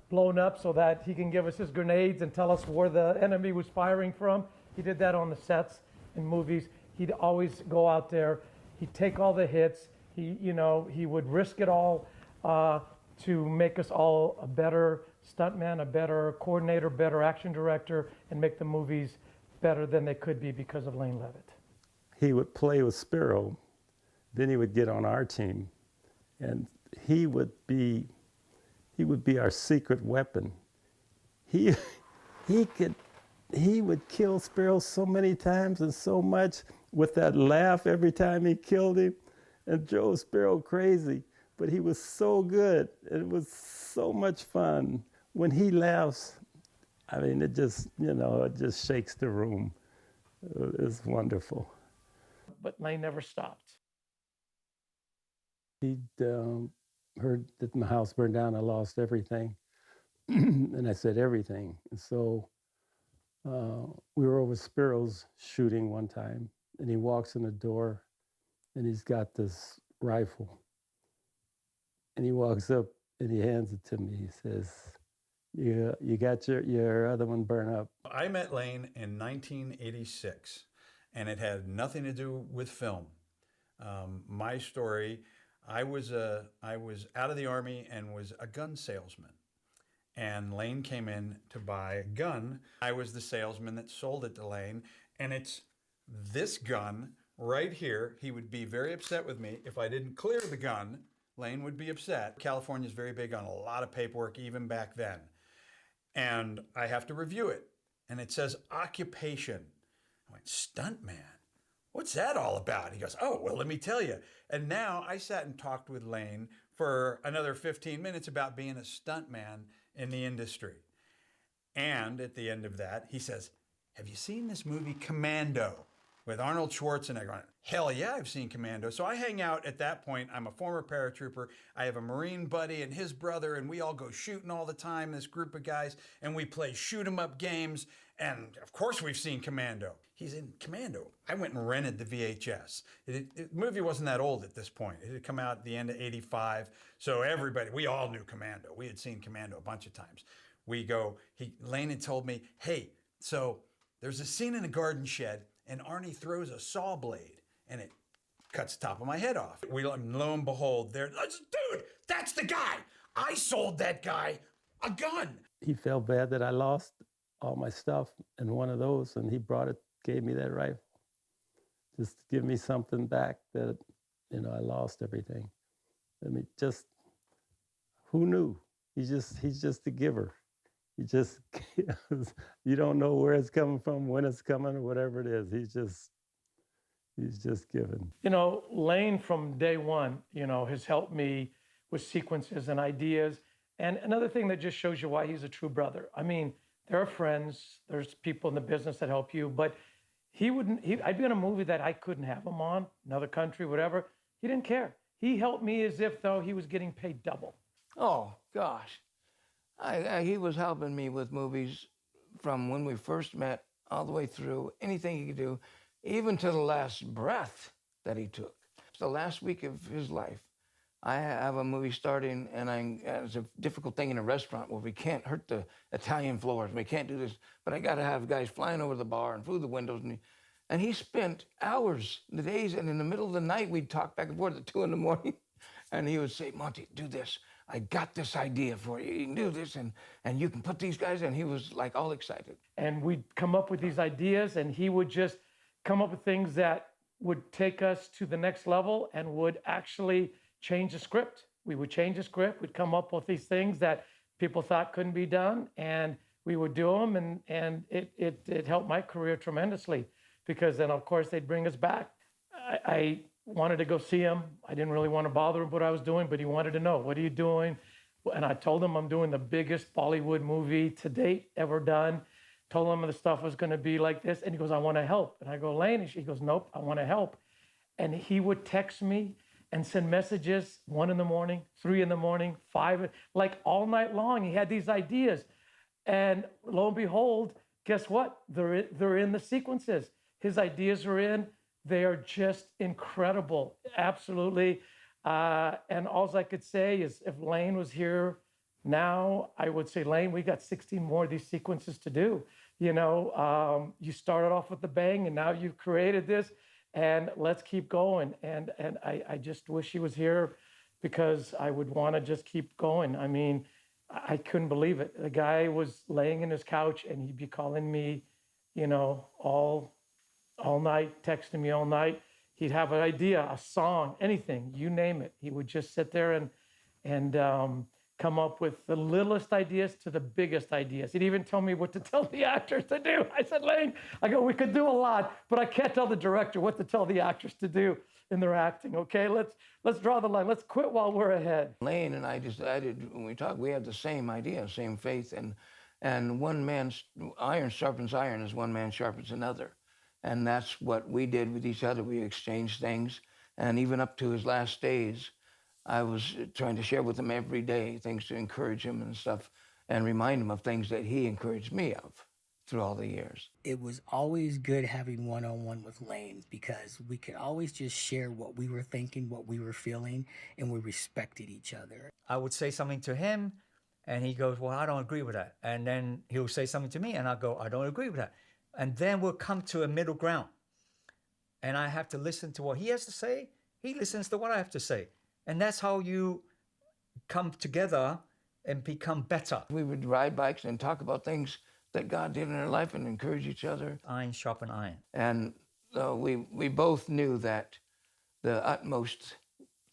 blown up so that he can give us his grenades and tell us where the enemy was firing from. He did that on the sets in movies. He'd always go out there. He'd take all the hits. He would risk it all to make us all a better stuntman, a better coordinator, better action director, and make the movies better than they could be because of Lane Leavitt. He would play with Spiro, then he would get on our team, and he would be our secret weapon. He would kill Spiro so many times and so much with that laugh every time he killed him, and drove Spiro crazy. But he was so good. It was so much fun. When he laughs, I mean, it just shakes the room. It's wonderful. But Lane never stopped. He'd heard that my house burned down. I lost everything. And I said, everything. And so we were over Spiro's shooting one time, and he walks in the door, and he's got this rifle. And he walks up, and he hands it to me. He says, you got your other one burn up. I met Lane in 1986, and it had nothing to do with film. My story, I was out of the Army and was a gun salesman. And Lane came in to buy a gun. I was the salesman that sold it to Lane. And it's this gun right here. He would be very upset with me. If I didn't clear the gun, Lane would be upset. California is very big on a lot of paperwork, even back then. And I have to review it. And it says occupation. I went, stuntman? What's that all about? He goes, oh, well, let me tell you. And now I sat and talked with Lane for another 15 minutes about being a stuntman in the industry. And at the end of that, he says, have you seen this movie Commando with Arnold Schwarzenegger on it? Hell yeah, I've seen Commando. So I hang out at that point. I'm a former paratrooper. I have a Marine buddy and his brother, and we all go shooting all the time, this group of guys, and we play shoot 'em up games. And of course we've seen Commando. He's in Commando. I went and rented the VHS. The movie wasn't that old at this point. It had come out at the end of '85. So we all knew Commando. We had seen Commando a bunch of times. Lane had told me, hey, so there's a scene in a garden shed and Arnie throws a saw blade and it cuts the top of my head off. Lo and behold, dude, that's the guy. I sold that guy a gun. He felt bad that I lost all my stuff in one of those, and he gave me that rifle, just to give me something back that, I lost everything. I mean, who knew? He's just a giver. He just, you don't know where it's coming from, when it's coming, or whatever it is. He's just giving. Lane from day one, has helped me with sequences and ideas. And another thing that just shows you why he's a true brother. I mean, there are friends, there's people in the business that help you, but I'd be in a movie that I couldn't have him on, another country, whatever. He didn't care. He helped me as if though he was getting paid double. Oh, gosh. He was helping me with movies from when we first met all the way through, anything he could do, even to the last breath that he took. It's the last week of his life. I have a movie starting, and it's a difficult thing in a restaurant where we can't hurt the Italian floors. We can't do this, but I got to have guys flying over the bar and through the windows. And he spent hours, the days, and in the middle of the night, we'd talk back and forth at 2 a.m. And he would say, Monty, do this. I got this idea for you. You can do this, and you can put these guys in. He was like all excited. And we'd come up with these ideas, and he would just come up with things that would take us to the next level and would actually change the script We would change the script. We'd come up with these things that people thought couldn't be done, and we would do them, and it helped my career tremendously, because then, of course, they'd bring us back. I wanted to go see him. I didn't really want to bother him with what I was doing, but he wanted to know, what are you doing? And I told him I'm doing the biggest Bollywood movie to date ever done. Told him the stuff was going to be like this. And he goes, I want to help. And I go, Lane? And he goes, nope, I want to help. And he would text me and send messages 1 in the morning, 3 in the morning, 5, like all night long. He had these ideas. And lo and behold, guess what? They're in the sequences. His ideas are in. They are just incredible, absolutely. And all I could say is, if Lane was here now, I would say, Lane, we got 16 more of these sequences to do. You know, you started off with the bang, and now you've created this, and let's keep going. And I just wish he was here, because I would want to just keep going. I mean, I couldn't believe it. The guy was laying in his couch, and he'd be calling me, you know, all night, texting me all night. He'd have an idea, a song, anything, you name it. He would just sit there and come up with the littlest ideas to the biggest ideas. He'd even tell me what to tell the actors to do. I said, Lane, I go, we could do a lot, but I can't tell the director what to tell the actors to do in their acting, okay? Let's draw the line. Let's quit while we're ahead. Lane and I decided, when we talked, we had the same idea, same faith, and one man's iron sharpens iron as one man sharpens another. And that's what we did with each other. We exchanged things. And even up to his last days, I was trying to share with him every day things to encourage him and stuff, and remind him of things that he encouraged me of through all the years. It was always good having one-on-one with Lane, because we could always just share what we were thinking, what we were feeling, and we respected each other. I would say something to him, and he goes, well, I don't agree with that. And then he'll say something to me, and I'll go, I don't agree with that. And then we'll come to a middle ground. And I have to listen to what he has to say. He listens to what I have to say. And that's how you come together and become better. We would ride bikes and talk about things that God did in our life and encourage each other. Iron sharpen iron. And we both knew that the utmost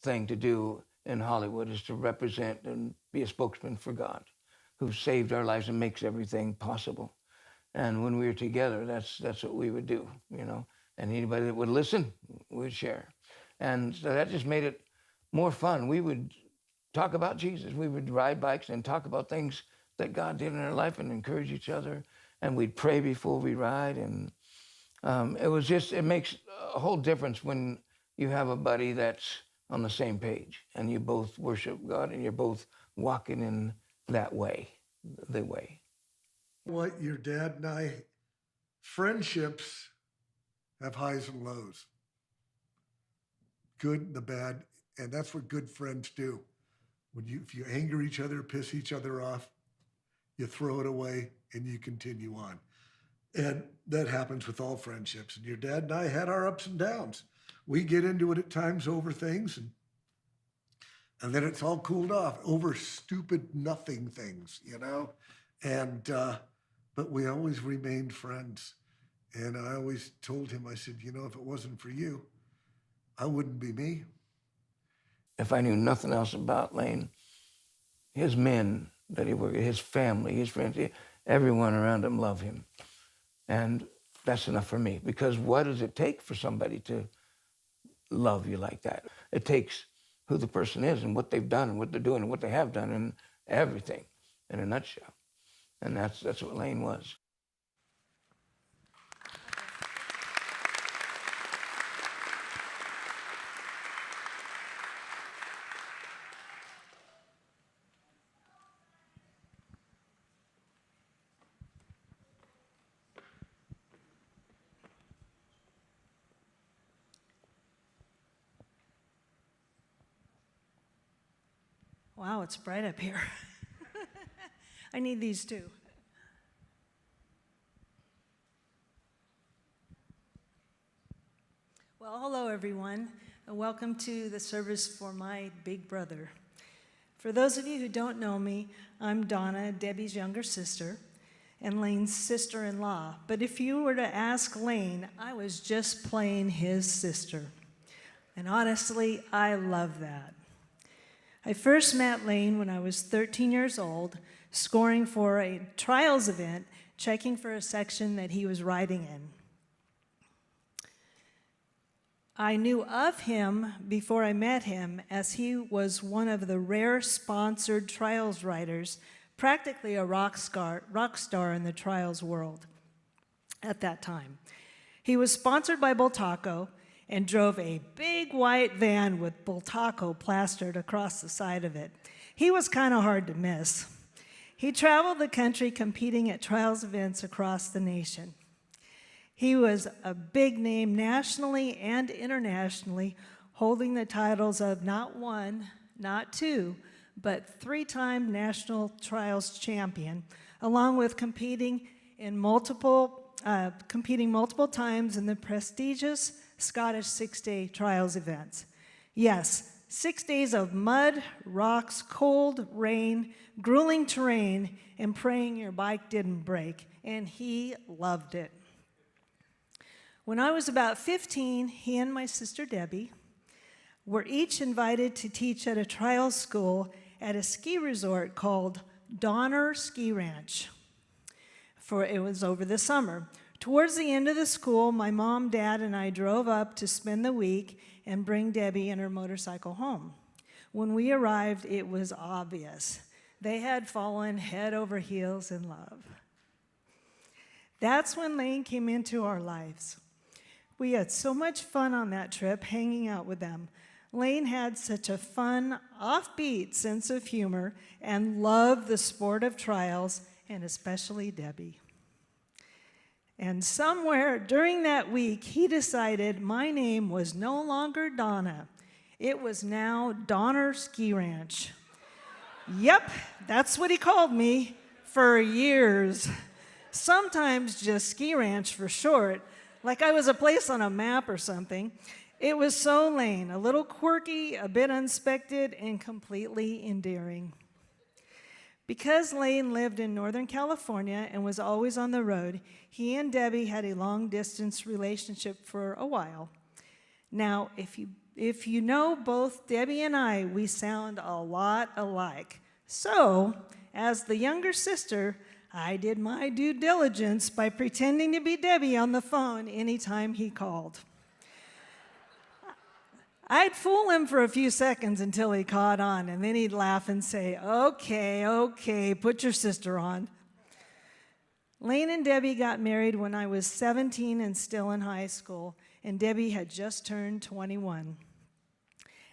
thing to do in Hollywood is to represent and be a spokesman for God, who saved our lives and makes everything possible. And when we were together, that's what we would do, you know. And anybody that would listen, we'd share. And so that just made it more fun. We would talk about Jesus. We would ride bikes and talk about things that God did in our life and encourage each other. And we'd pray before we ride. And it makes a whole difference when you have a buddy that's on the same page and you both worship God and you're both walking in that way, the way. What your dad and I, friendships have highs and lows, good and the bad, and that's what good friends do. If you anger each other, piss each other off, you throw it away and you continue on. And that happens with all friendships. And your dad and I had our ups and downs. We get into it at times over things, and then it's all cooled off over stupid nothing things, you know? And but we always remained friends. And I always told him, I said, you know, if it wasn't for you, I wouldn't be me. If I knew nothing else about Lane, his men that he worked with, his family, his friends, everyone around him loved him. And that's enough for me, because what does it take for somebody to love you like that? It takes who the person is and what they've done and what they're doing and what they have done and everything in a nutshell. And that's what Lane was. Wow, it's bright up here. I need these too. Well, hello everyone, and welcome to the service for my big brother. For those of you who don't know me, I'm Donna, Debbie's younger sister, and Lane's sister-in-law. But if you were to ask Lane, I was just playing his sister. And honestly, I love that. I first met Lane when I was 13 years old, scoring for a trials event, checking for a section that he was riding in. I knew of him before I met him, as he was one of the rare sponsored trials riders, practically a rock star in the trials world at that time. He was sponsored by Bultaco and drove a big white van with Bultaco plastered across the side of it. He was kind of hard to miss. He traveled the country competing at trials events across the nation. He was a big name nationally and internationally, holding the titles of not one, not two, but 3-time national trials champion, along with competing multiple times in the prestigious Scottish 6-day trials events. Yes, 6 days of mud, rocks, cold, rain, grueling terrain, and praying your bike didn't break, and he loved it. When I was about 15, he and my sister Debbie were each invited to teach at a trial school at a ski resort called Donner Ski Ranch. It was over the summer. Towards the end of the school, my mom, dad, and I drove up to spend the week and bring Debbie and her motorcycle home. When we arrived, it was obvious. They had fallen head over heels in love. That's when Lane came into our lives. We had so much fun on that trip hanging out with them. Lane had such a fun, offbeat sense of humor and loved the sport of trials, and especially Debbie. And somewhere during that week, he decided my name was no longer Donna. It was now Donner Ski Ranch. Yep, that's what he called me for years. Sometimes just Ski Ranch for short, like I was a place on a map or something. It was so Lane, a little quirky, a bit unexpected, and completely endearing. Because Lane lived in Northern California and was always on the road, he and Debbie had a long-distance relationship for a while. Now, if you know both Debbie and I, we sound a lot alike. So, as the younger sister, I did my due diligence by pretending to be Debbie on the phone anytime he called. I'd fool him for a few seconds until he caught on, and then he'd laugh and say, okay, put your sister on. Lane and Debbie got married when I was 17 and still in high school, and Debbie had just turned 21.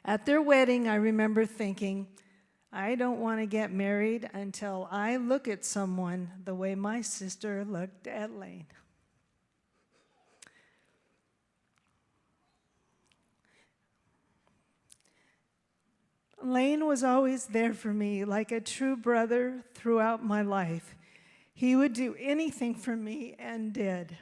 At their wedding, I remember thinking, I don't want to get married until I look at someone the way my sister looked at Lane. Lane was always there for me like a true brother throughout my life. He would do anything for me and did.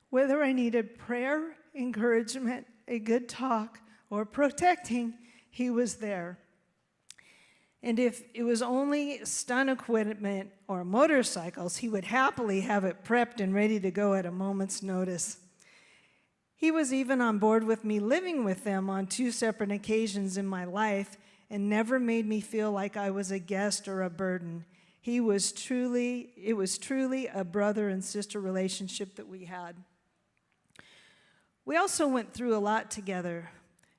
Whether I needed prayer, encouragement, a good talk, or protecting, he was there. And if it was only stunt equipment or motorcycles, he would happily have it prepped and ready to go at a moment's notice. He was even on board with me living with them on 2 separate occasions in my life and never made me feel like I was a guest or a burden. It was truly a brother and sister relationship that we had. We also went through a lot together.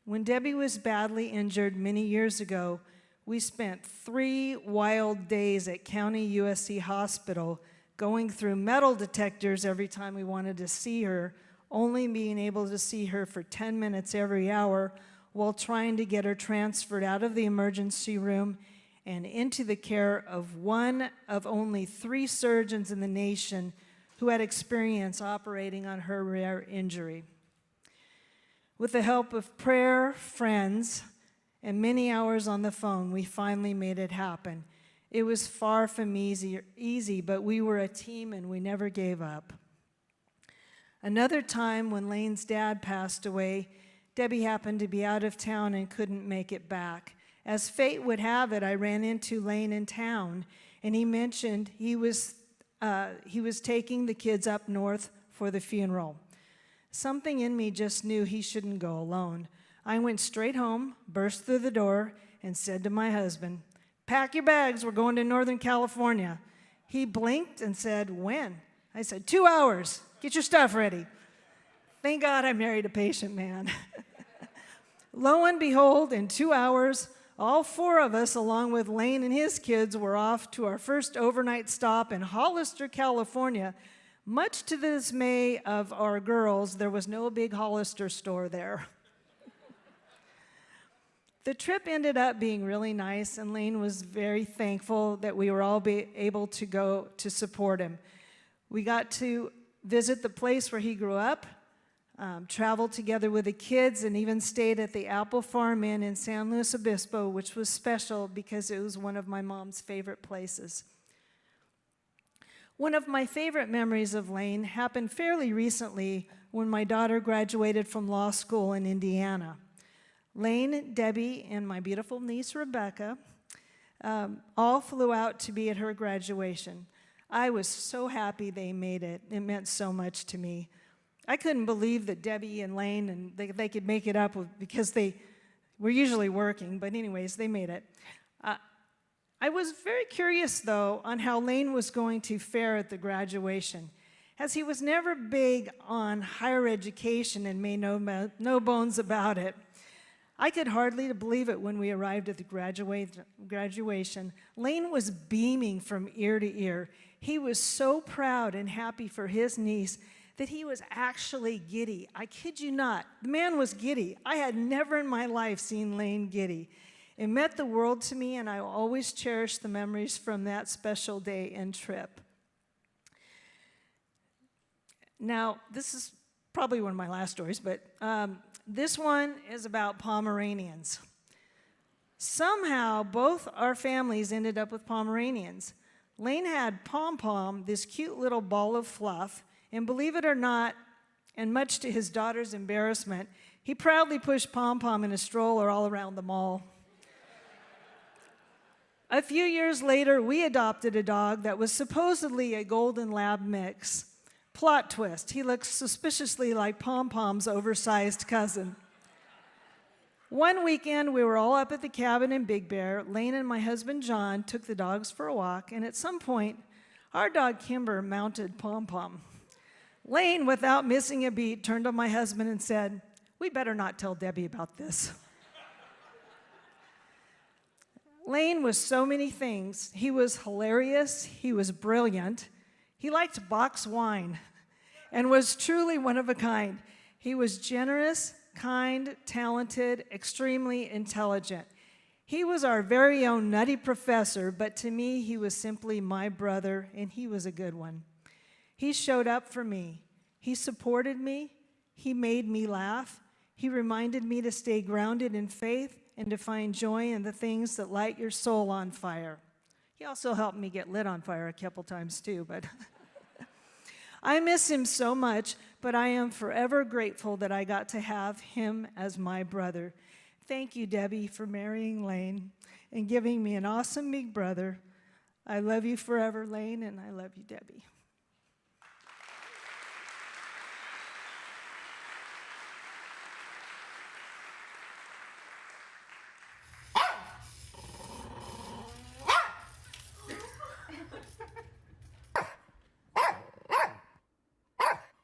When Debbie was badly injured many years ago, we spent 3 wild days at County USC Hospital going through metal detectors every time we wanted to see her, only being able to see her for 10 minutes every hour while trying to get her transferred out of the emergency room and into the care of one of only 3 surgeons in the nation who had experience operating on her rare injury. With the help of prayer, friends, and many hours on the phone, we finally made it happen. It was far from easy, but we were a team and we never gave up. Another time when Lane's dad passed away, Debbie happened to be out of town and couldn't make it back. As fate would have it, I ran into Lane in town, and he mentioned he was taking the kids up north for the funeral. Something in me just knew he shouldn't go alone. I went straight home, burst through the door, and said to my husband, "Pack your bags, we're going to Northern California." He blinked and said, "When?" I said, 2 hours, get your stuff ready. Thank God I married a patient man. Lo and behold, in 2 hours, all 4 of us, along with Lane and his kids, were off to our first overnight stop in Hollister, California. Much to the dismay of our girls, there was no big Hollister store there. The trip ended up being really nice, and Lane was very thankful that we were all able to go to support him. We got to visit the place where he grew up, traveled together with the kids, and even stayed at the Apple Farm Inn in San Luis Obispo, which was special because it was one of my mom's favorite places. One of my favorite memories of Lane happened fairly recently when my daughter graduated from law school in Indiana. Lane, Debbie, and my beautiful niece Rebecca all flew out to be at her graduation. I was so happy they made it. It meant so much to me. I couldn't believe that Debbie and Lane and they could make it up because they were usually working, but anyways, they made it. I was very curious, though, on how Lane was going to fare at the graduation, as he was never big on higher education and made no bones about it. I could hardly believe it when we arrived at the graduation. Lane was beaming from ear to ear. He was so proud and happy for his niece that he was actually giddy. I kid you not. The man was giddy. I had never in my life seen Lane giddy. It meant the world to me, and I will always cherish the memories from that special day and trip. Now, this is probably one of my last stories, but this one is about Pomeranians. Somehow, both our families ended up with Pomeranians. Lane had Pom Pom, this cute little ball of fluff, and believe it or not, and much to his daughter's embarrassment, he proudly pushed Pom Pom in a stroller all around the mall. A few years later, we adopted a dog that was supposedly a golden lab mix. Plot twist, he looks suspiciously like Pom Pom's oversized cousin. One weekend, we were all up at the cabin in Big Bear. Lane and my husband John took the dogs for a walk, and at some point, our dog Kimber mounted Pom Pom. Lane, without missing a beat, turned to my husband and said, "We better not tell Debbie about this." Lane was so many things. He was hilarious, he was brilliant, he liked box wine, and was truly one of a kind. He was generous, kind, talented, extremely intelligent. He was our very own nutty professor, but to me, he was simply my brother, and he was a good one. He showed up for me. He supported me. He made me laugh. He reminded me to stay grounded in faith and to find joy in the things that light your soul on fire. He also helped me get lit on fire a couple times too, but I miss him so much, but I am forever grateful that I got to have him as my brother. Thank you, Debbie, for marrying Lane and giving me an awesome big brother. I love you forever, Lane, and I love you, Debbie.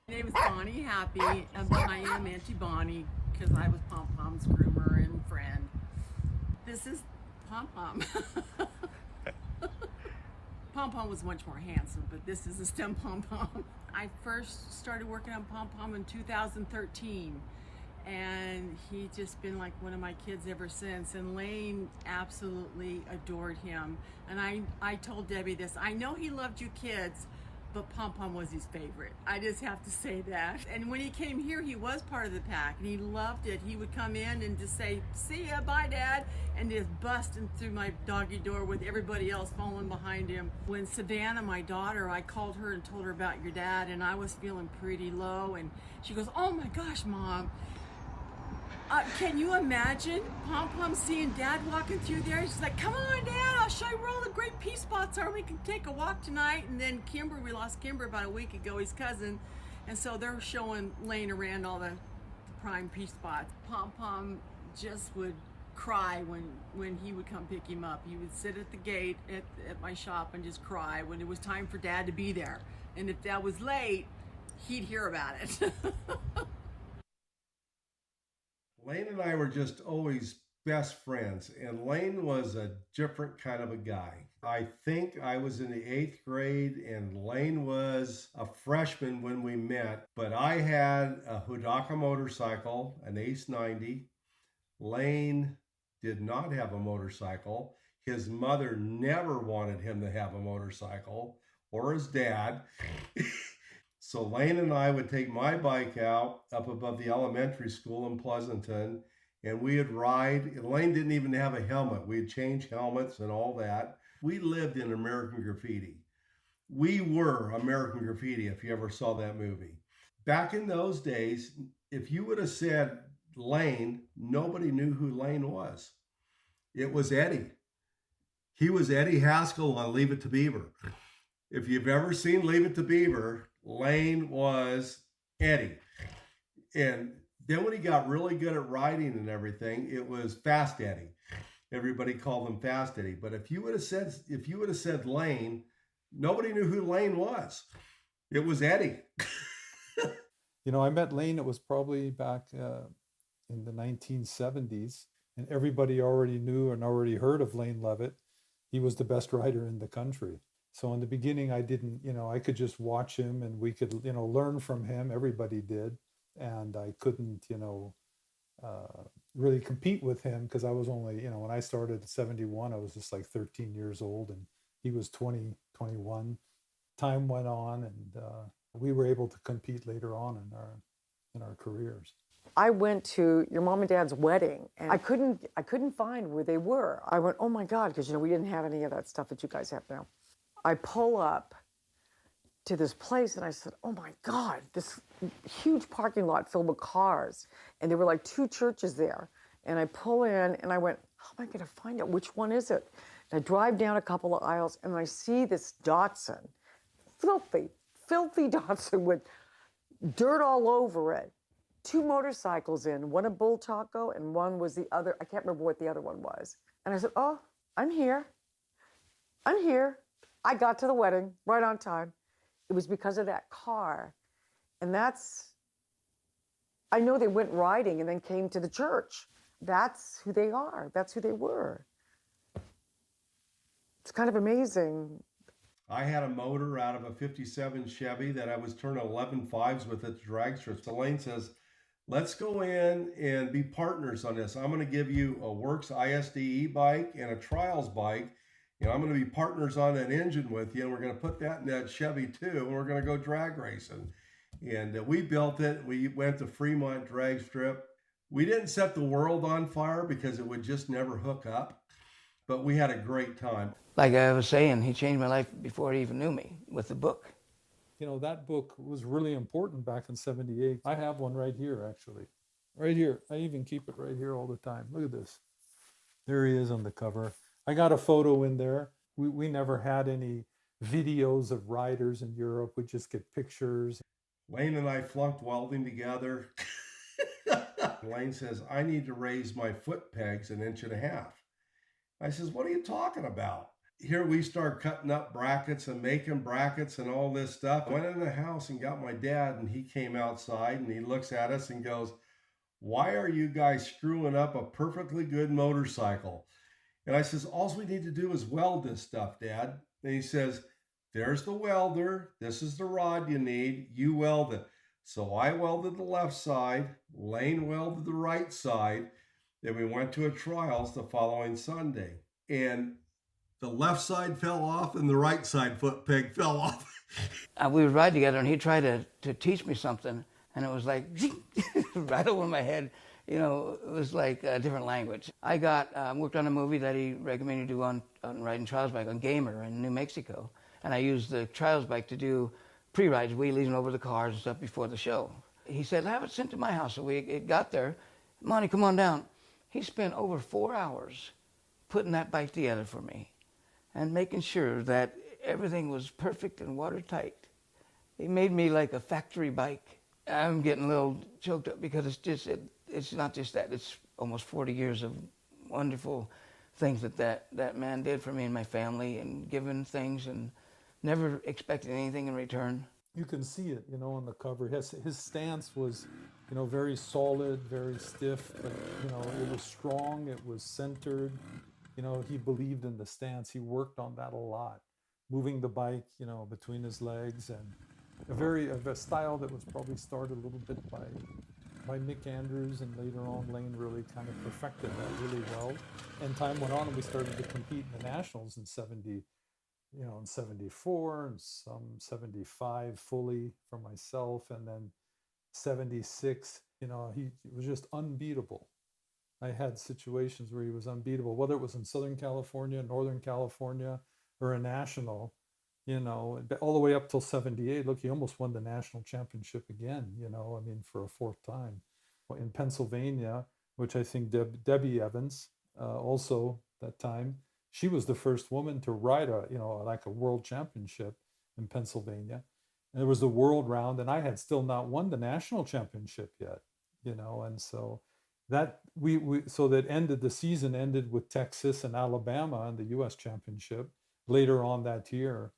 My name is Bonnie Happy, but I am Auntie Bonnie because I was Pom Pom's groomer and friend. This is Pom Pom. Pom Pom was much more handsome, but this is a STEM Pom Pom. I first started working on Pom Pom in 2013, and he's just been like one of my kids ever since. And Lane absolutely adored him. And I told Debbie this, I know he loved you kids, but Pom Pom was his favorite. I just have to say that. And when he came here, he was part of the pack, and he loved it. He would come in and just say, "See ya, bye, Dad," and just bust in through my doggy door with everybody else following behind him. When Savannah, my daughter, I called her and told her about your dad, and I was feeling pretty low, and she goes, "Oh my gosh, Mom. Can you imagine Pom Pom seeing Dad walking through there?" She's like, "Come on, Dad, I'll show you where all the great pea spots are. We can take a walk tonight." And then Kimber, we lost Kimber about a week ago, his cousin. And so they're showing Lane around all the prime piece spots. Pom Pom just would cry when he would come pick him up. He would sit at the gate at my shop and just cry when it was time for Dad to be there. And if Dad was late, he'd hear about it. Lane and I were just always best friends, and Lane was a different kind of a guy. I think I was in the 8th grade and Lane was a freshman when we met, but I had a Hudaka motorcycle, an Ace 90. Lane did not have a motorcycle. His mother never wanted him to have a motorcycle, or his dad. So Lane and I would take my bike out up above the elementary school in Pleasanton, and we'd ride. And Lane didn't even have a helmet. We'd change helmets and all that. We lived in American Graffiti. We were American Graffiti, if you ever saw that movie. Back in those days, if you would have said Lane, nobody knew who Lane was. It was Eddie. He was Eddie Haskell on Leave It to Beaver. If you've ever seen Leave It to Beaver, Lane was Eddie. And then when he got really good at riding and everything, it was Fast Eddie. Everybody called him Fast Eddie. But if you would have said Lane, nobody knew who Lane was. It was Eddie. You know, I met Lane, it was probably back in the 1970s, and everybody already knew and already heard of Lane Leavitt. He was the best rider in the country. So in the beginning, I didn't, I could just watch him and we could, learn from him. Everybody did. And I couldn't, really compete with him because I was only, when I started at 71, I was just like 13 years old and he was 20, 21. Time went on and we were able to compete later on in our careers. I went to your mom and dad's wedding and I couldn't find where they were. I went, oh my God, because we didn't have any of that stuff that you guys have now. I pull up to this place and I said, oh my God, this huge parking lot filled with cars. And there were like 2 churches there. And I pull in and I went, how am I going to find out which one is it? And I drive down a couple of aisles and I see this Datsun, filthy Datsun with dirt all over it. 2 motorcycles in, one a Bull Taco and one was the other. I can't remember what the other one was. And I said, oh, I'm here. I got to the wedding right on time. It was because of that car. And I know they went riding and then came to the church. That's who they are. That's who they were. It's kind of amazing. I had a motor out of a 57 Chevy that I was turning 11.5s with at the drag strip. So Lane says, let's go in and be partners on this. I'm going to give you a Works ISDE bike and a Trials bike. I'm going to be partners on that engine with you, and we're going to put that in that Chevy too, and we're going to go drag racing. And we built it. We went to Fremont Drag Strip. We didn't set the world on fire because it would just never hook up, but we had a great time. Like I was saying, he changed my life before he even knew me with the book. That book was really important back in 78. I have one right here, actually. Right here. I even keep it right here all the time. Look at this. There he is on the cover. I got a photo in there. We never had any videos of riders in Europe. We just get pictures. Lane and I flunked welding together. Lane says, I need to raise my foot pegs 1.5 inches. I says, what are you talking about? Here we start cutting up brackets and making brackets and all this stuff. I went in the house and got my dad, and he came outside and he looks at us and goes, why are you guys screwing up a perfectly good motorcycle? And I says, all we need to do is weld this stuff, Dad. And he says, there's the welder. This is the rod you need. You weld it. So I welded the left side. Lane welded the right side. Then we went to a trials the following Sunday. And the left side fell off and the right side foot peg fell off. We would ride together and he'd try to teach me something. And it was like right over my head. It was like a different language. I worked on a movie that he recommended me to do on riding trials bike on Gamer in New Mexico. And I used the trials bike to do pre-rides, wheelies and over the cars and stuff before the show. He said, have it sent to my house. So it got there. Monty, come on down. He spent over 4 hours putting that bike together for me and making sure that everything was perfect and watertight. He made me like a factory bike. I'm getting a little choked up because it's not just that. It's almost 40 years of wonderful things that man did for me and my family, and giving things and never expecting anything in return. You can see it, on the cover. His stance was, very solid, very stiff, but, it was strong, it was centered. He believed in the stance. He worked on that a lot, moving the bike, between his legs, and a style that was probably started a little bit by Mick Andrews, and later on Lane really kind of perfected that really well. And time went on, and we started to compete in the nationals in 74, and some 75 fully for myself, and then 76, he was just unbeatable. I had situations where he was unbeatable, whether it was in Southern California, Northern California, or a national, all the way up till 78. Look, he almost won the national championship again, for a fourth time. In Pennsylvania, which I think Debbie Evans, also that time, she was the first woman to ride like a world championship in Pennsylvania. And it was the world round, and I had still not won the national championship yet, and so that the season ended with Texas and Alabama in the US championship later on that year.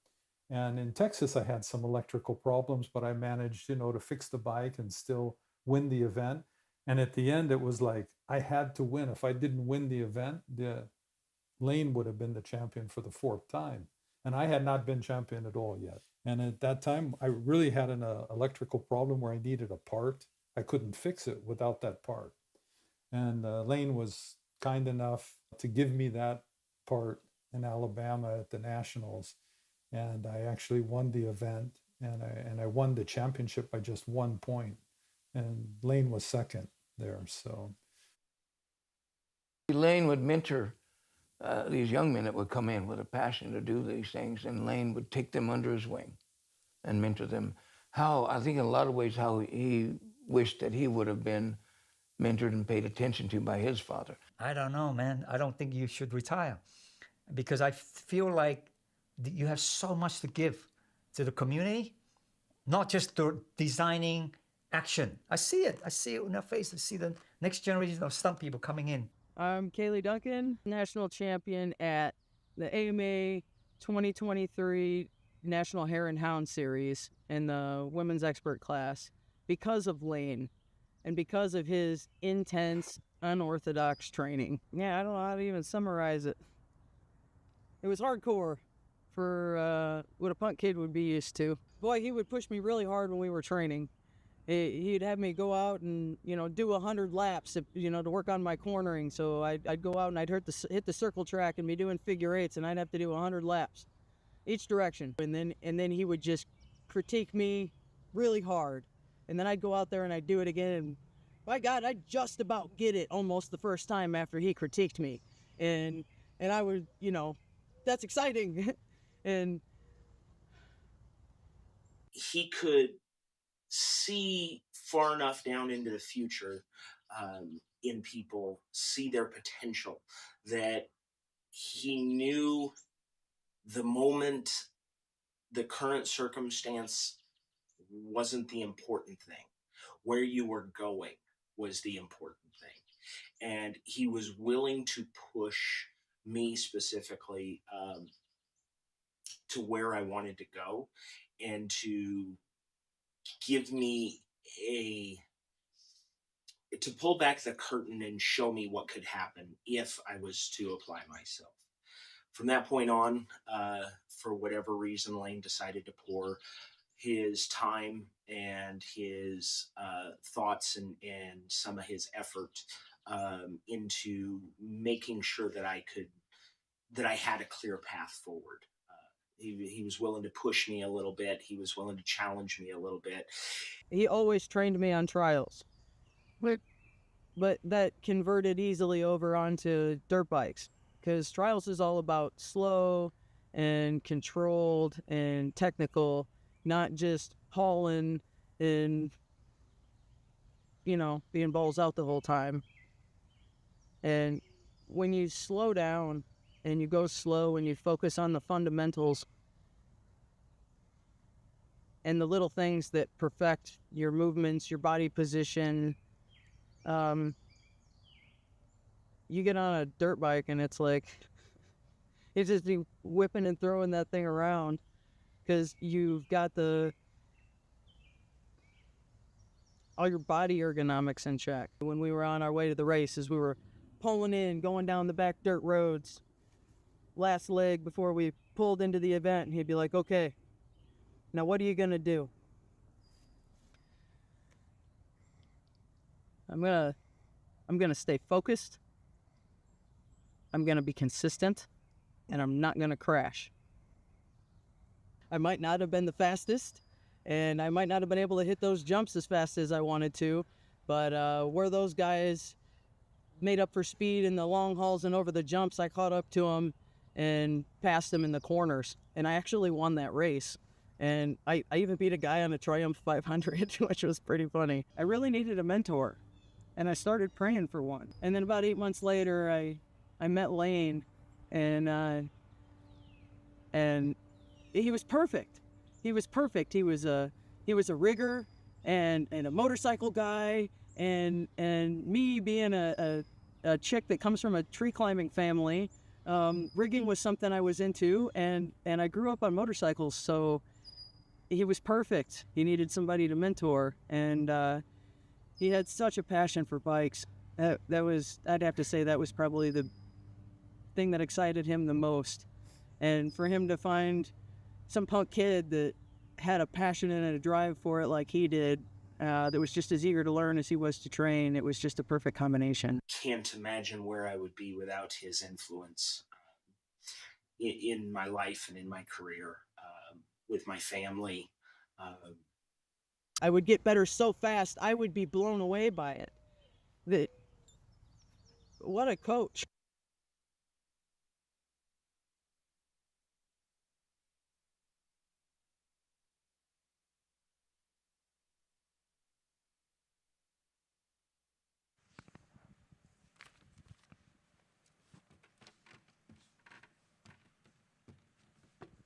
And in Texas, I had some electrical problems, but I managed, to fix the bike and still win the event. And at the end, it was like I had to win. If I didn't win the event, Lane would have been the champion for the fourth time. And I had not been champion at all yet. And at that time, I really had an electrical problem where I needed a part. I couldn't fix it without that part. And Lane was kind enough to give me that part in Alabama at the Nationals. And I actually won the event, and I won the championship by just 1 point. And Lane was second there, so. Lane would mentor these young men that would come in with a passion to do these things, and Lane would take them under his wing and mentor them. I think in a lot of ways, how he wished that he would have been mentored and paid attention to by his father. I don't know, man. I don't think you should retire, because I feel like you have so much to give to the community, not just the designing action. I see it in their face. I see the next generation of stunt people coming in. I'm Kaylee Duncan, national champion at the AMA 2023 National Hare and Hound Series in the women's expert class because of Lane and because of his intense, unorthodox training. Yeah, I don't know how to even summarize it. It was hardcore for what a punk kid would be used to. Boy, he would push me really hard when we were training. He'd have me go out and, do 100 laps, to work on my cornering. So I'd go out and I'd hit the circle track and be doing figure eights, and I'd have to do 100 laps each direction. And then he would just critique me really hard. And then I'd go out there and I'd do it again. And by God, I'd just about get it almost the first time after he critiqued me. And I would, that's exciting. And he could see far enough down into the future in people, see their potential, that he knew the moment, the current circumstance wasn't the important thing. Where you were going was the important thing. And he was willing to push me specifically to where I wanted to go, and to give me to pull back the curtain and show me what could happen if I was to apply myself. From that point on, for whatever reason, Lane decided to pour his time and his thoughts and some of his effort into making sure that I had a clear path forward. He was willing to push me a little bit. He was willing to challenge me a little bit. he always trained me on trials. But that converted easily over onto dirt bikes, because trials is all about slow and controlled and technical, not just hauling and, being balls out the whole time. And when you slow down and you go slow and you focus on the fundamentals, and the little things that perfect your movements, your body position. You get on a dirt bike and it's like, it's just be whipping and throwing that thing around because you've got all your body ergonomics in check. When we were on our way to the race, as we were pulling in, going down the back dirt roads, last leg before we pulled into the event, and he'd be like, okay, now what are you gonna do? I'm gonna stay focused, I'm gonna be consistent, and I'm not gonna crash. I might not have been the fastest, and I might not have been able to hit those jumps as fast as I wanted to, but where those guys made up for speed in the long hauls and over the jumps, I caught up to them and passed them in the corners, and I actually won that race. And I even beat a guy on a Triumph 500, which was pretty funny. I really needed a mentor, and I started praying for one. And then about 8 months later, I met Lane, and he was perfect. He was perfect. He was a rigger and a motorcycle guy, and me being a chick that comes from a tree climbing family, rigging was something I was into, and I grew up on motorcycles, so he was perfect. He needed somebody to mentor, and he had such a passion for bikes. That was, I'd have to say, that was probably the thing that excited him the most. And for him to find some punk kid that had a passion and a drive for it like he did, that was just as eager to learn as he was to train, it was just a perfect combination. Can't imagine where I would be without his influence in my life and in my career, with my family. I would get better so fast, I would be blown away by it. What a coach.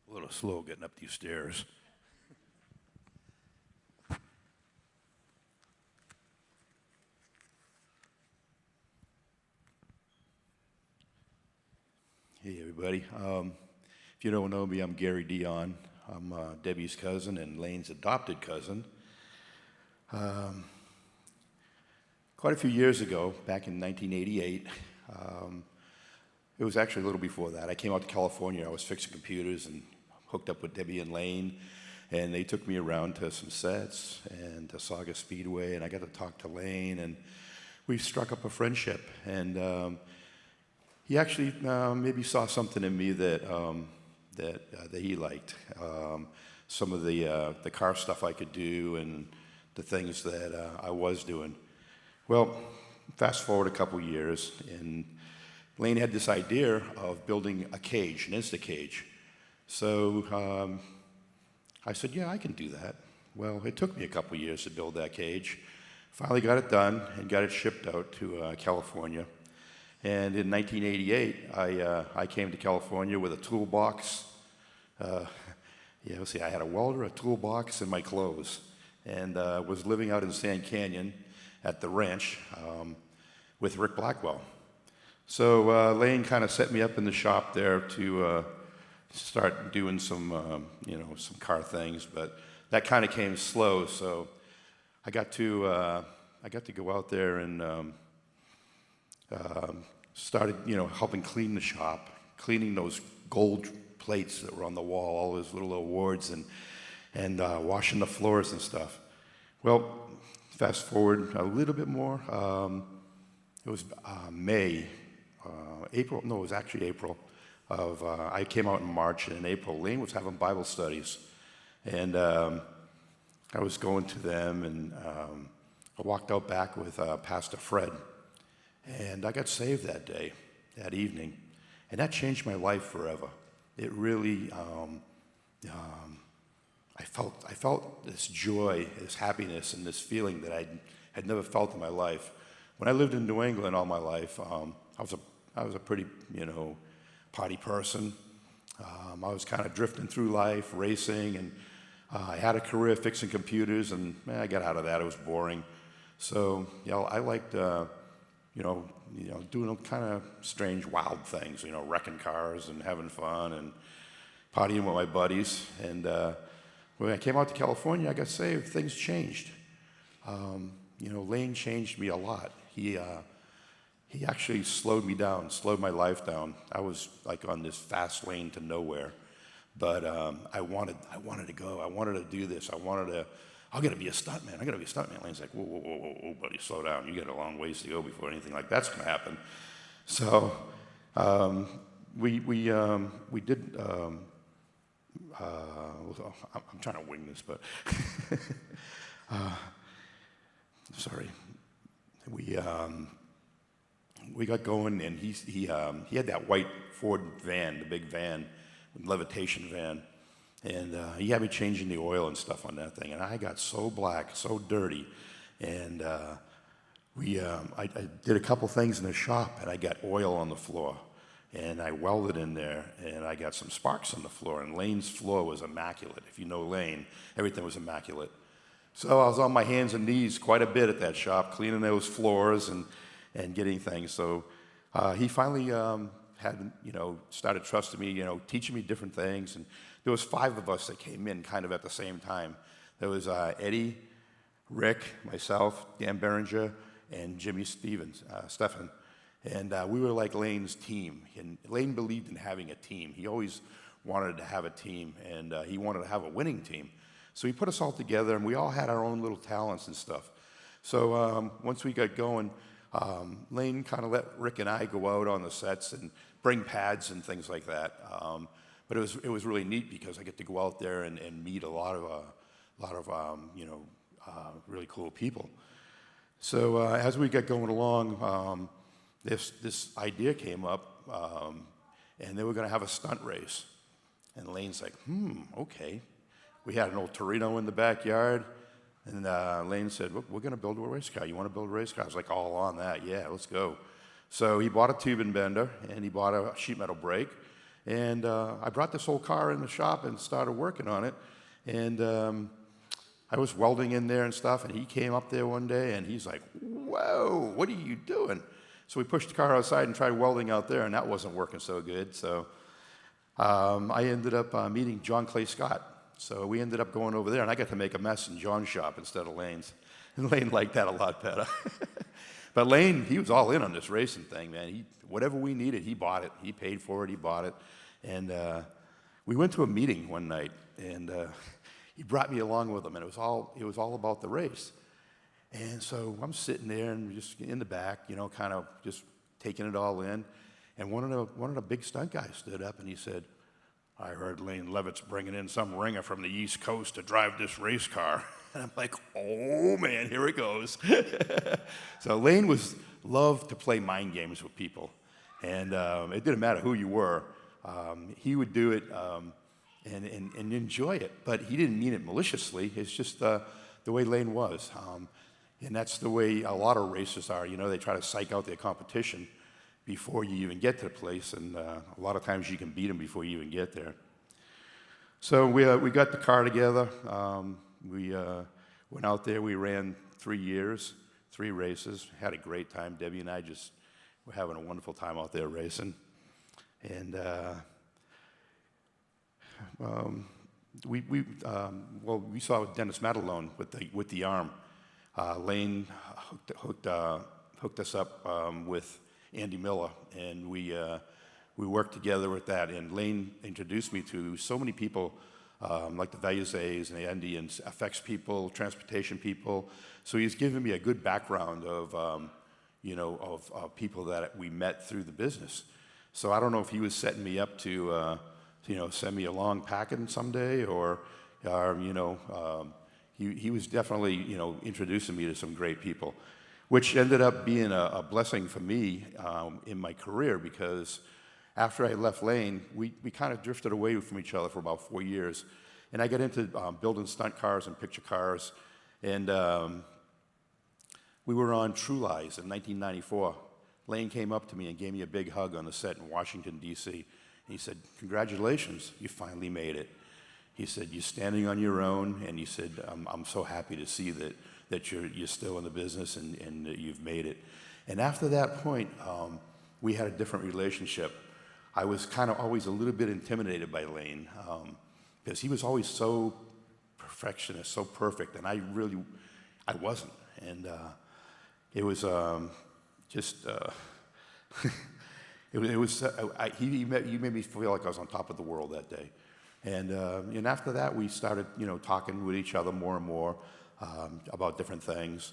A little slow getting up these stairs. Hey, everybody. If you don't know me, I'm Gary Dion. I'm Debbie's cousin and Lane's adopted cousin. Quite a few years ago, back in 1988, it was actually a little before that. I came out to California. I was fixing computers and hooked up with Debbie and Lane, and they took me around to some sets and to Saga Speedway, and I got to talk to Lane, and we struck up a friendship. And he actually maybe saw something in me that he liked. Some of the car stuff I could do and the things that I was doing. Well, fast forward a couple years, and Lane had this idea of building a cage, an Insta-cage. So I said, yeah, I can do that. Well, it took me a couple years to build that cage. Finally got it done and got it shipped out to California. And in 1988, I came to California with a toolbox. See, I had a welder, a toolbox, and my clothes. And was living out in Sand Canyon at the ranch with Rick Blackwell. So Lane kind of set me up in the shop there to start doing some, some car things, but that kind of came slow. So I got to go out there and started, helping clean the shop, cleaning those gold plates that were on the wall, all those little awards, and washing the floors and stuff. Well, fast forward a little bit more. It was April. No, it was actually April. I came out in March, and in April, Lane was having Bible studies, and I was going to them, and I walked out back with Pastor Fred, and I got saved that day, that evening, and that changed my life forever. It really, I felt this joy, this happiness, and this feeling that I had never felt in my life. When I lived in New England all my life, I was a pretty, party person. I was kind of drifting through life, racing, and I had a career fixing computers, and I got out of that. It was boring. So, I liked, doing kind of strange, wild things, wrecking cars and having fun and partying with my buddies. And when I came out to California, I got saved. Things changed. Lane changed me a lot. He actually slowed me down, slowed my life down. I was like on this fast lane to nowhere, but I wanted to go. I wanted to do this. I got to be a stuntman. I got to be a stuntman. Lane's like, whoa, buddy, slow down. You got a long ways to go before anything like that's going to happen. So we did. I'm trying to wing this, but sorry. We got going, and he had that white Ford van, the big van, levitation van, and he had me changing the oil and stuff on that thing, and I got so black, so dirty, and I did a couple things in the shop, and I got oil on the floor, and I welded in there, and I got some sparks on the floor, and Lane's floor was immaculate. If you know Lane, everything was immaculate. So I was on my hands and knees quite a bit at that shop, cleaning those floors and getting things. So he finally started trusting me, teaching me different things. And there was 5 of us that came in kind of at the same time. There was Eddie, Rick, myself, Dan Berenger, and Jimmy Stephen. And we were like Lane's team. And Lane believed in having a team. He always wanted to have a team, and he wanted to have a winning team. So he put us all together, and we all had our own little talents and stuff. So once we got going, Lane kind of let Rick and I go out on the sets and bring pads and things like that. But it was really neat because I get to go out there and meet a lot of really cool people. So as we got going along, this idea came up, and they were going to have a stunt race. And Lane's like, okay. We had an old Torino in the backyard, and Lane said, we're going to build a race car. You want to build a race car? I was like, all on that. Yeah, let's go. So he bought a tube and bender, and he bought a sheet metal brake. And I brought this whole car in the shop and started working on it. And I was welding in there and stuff, and he came up there one day, and he's like, whoa, what are you doing? So we pushed the car outside and tried welding out there, and that wasn't working so good. So I ended up meeting John Clay Scott. So we ended up going over there, and I got to make a mess in John's shop instead of Lane's. And Lane liked that a lot better. But Lane, he was all in on this racing thing, man. Whatever we needed, he bought it. He paid for it. He bought it. And we went to a meeting one night, and he brought me along with him, and it was all about the race. And so I'm sitting there and just in the back, kind of just taking it all in. And one of the big stunt guys stood up, and he said, I heard Lane Leavitt's bringing in some ringer from the East Coast to drive this race car. And I'm like, oh man, here it goes. So Lane loved to play mind games with people. And it didn't matter who you were. He would do it and enjoy it. But he didn't mean it maliciously. It's just the way Lane was. And that's the way a lot of racers are. They try to psych out their competition before you even get to the place, and a lot of times you can beat them before you even get there. So we got the car together. We went out there. We ran 3 years, 3 races. Had a great time. Debbie and I just were having a wonderful time out there racing. And we saw Dennis Matalone with the arm. Lane hooked us up with Andy Miller, and we worked together with that. And Lane introduced me to so many people, like the Valleyes and the Indians, FX people, transportation people. So he's given me a good background of people that we met through the business. So I don't know if he was setting me up to send me along packing someday, or he was definitely introducing me to some great people, which ended up being a blessing for me in my career, because after I left Lane, we kind of drifted away from each other for about 4 years. And I got into building stunt cars and picture cars. And we were on True Lies in 1994. Lane came up to me and gave me a big hug on the set in Washington, D.C. And he said, congratulations, you finally made it. He said, you're standing on your own, and he said, I'm so happy to see that you're still in the business and that you've made it. And after that point, we had a different relationship. I was kind of always a little bit intimidated by Lane because he was always so perfectionist, so perfect, and I wasn't. And it was just, he made me feel like I was on top of the world that day. And after that, we started, talking with each other more and more about different things.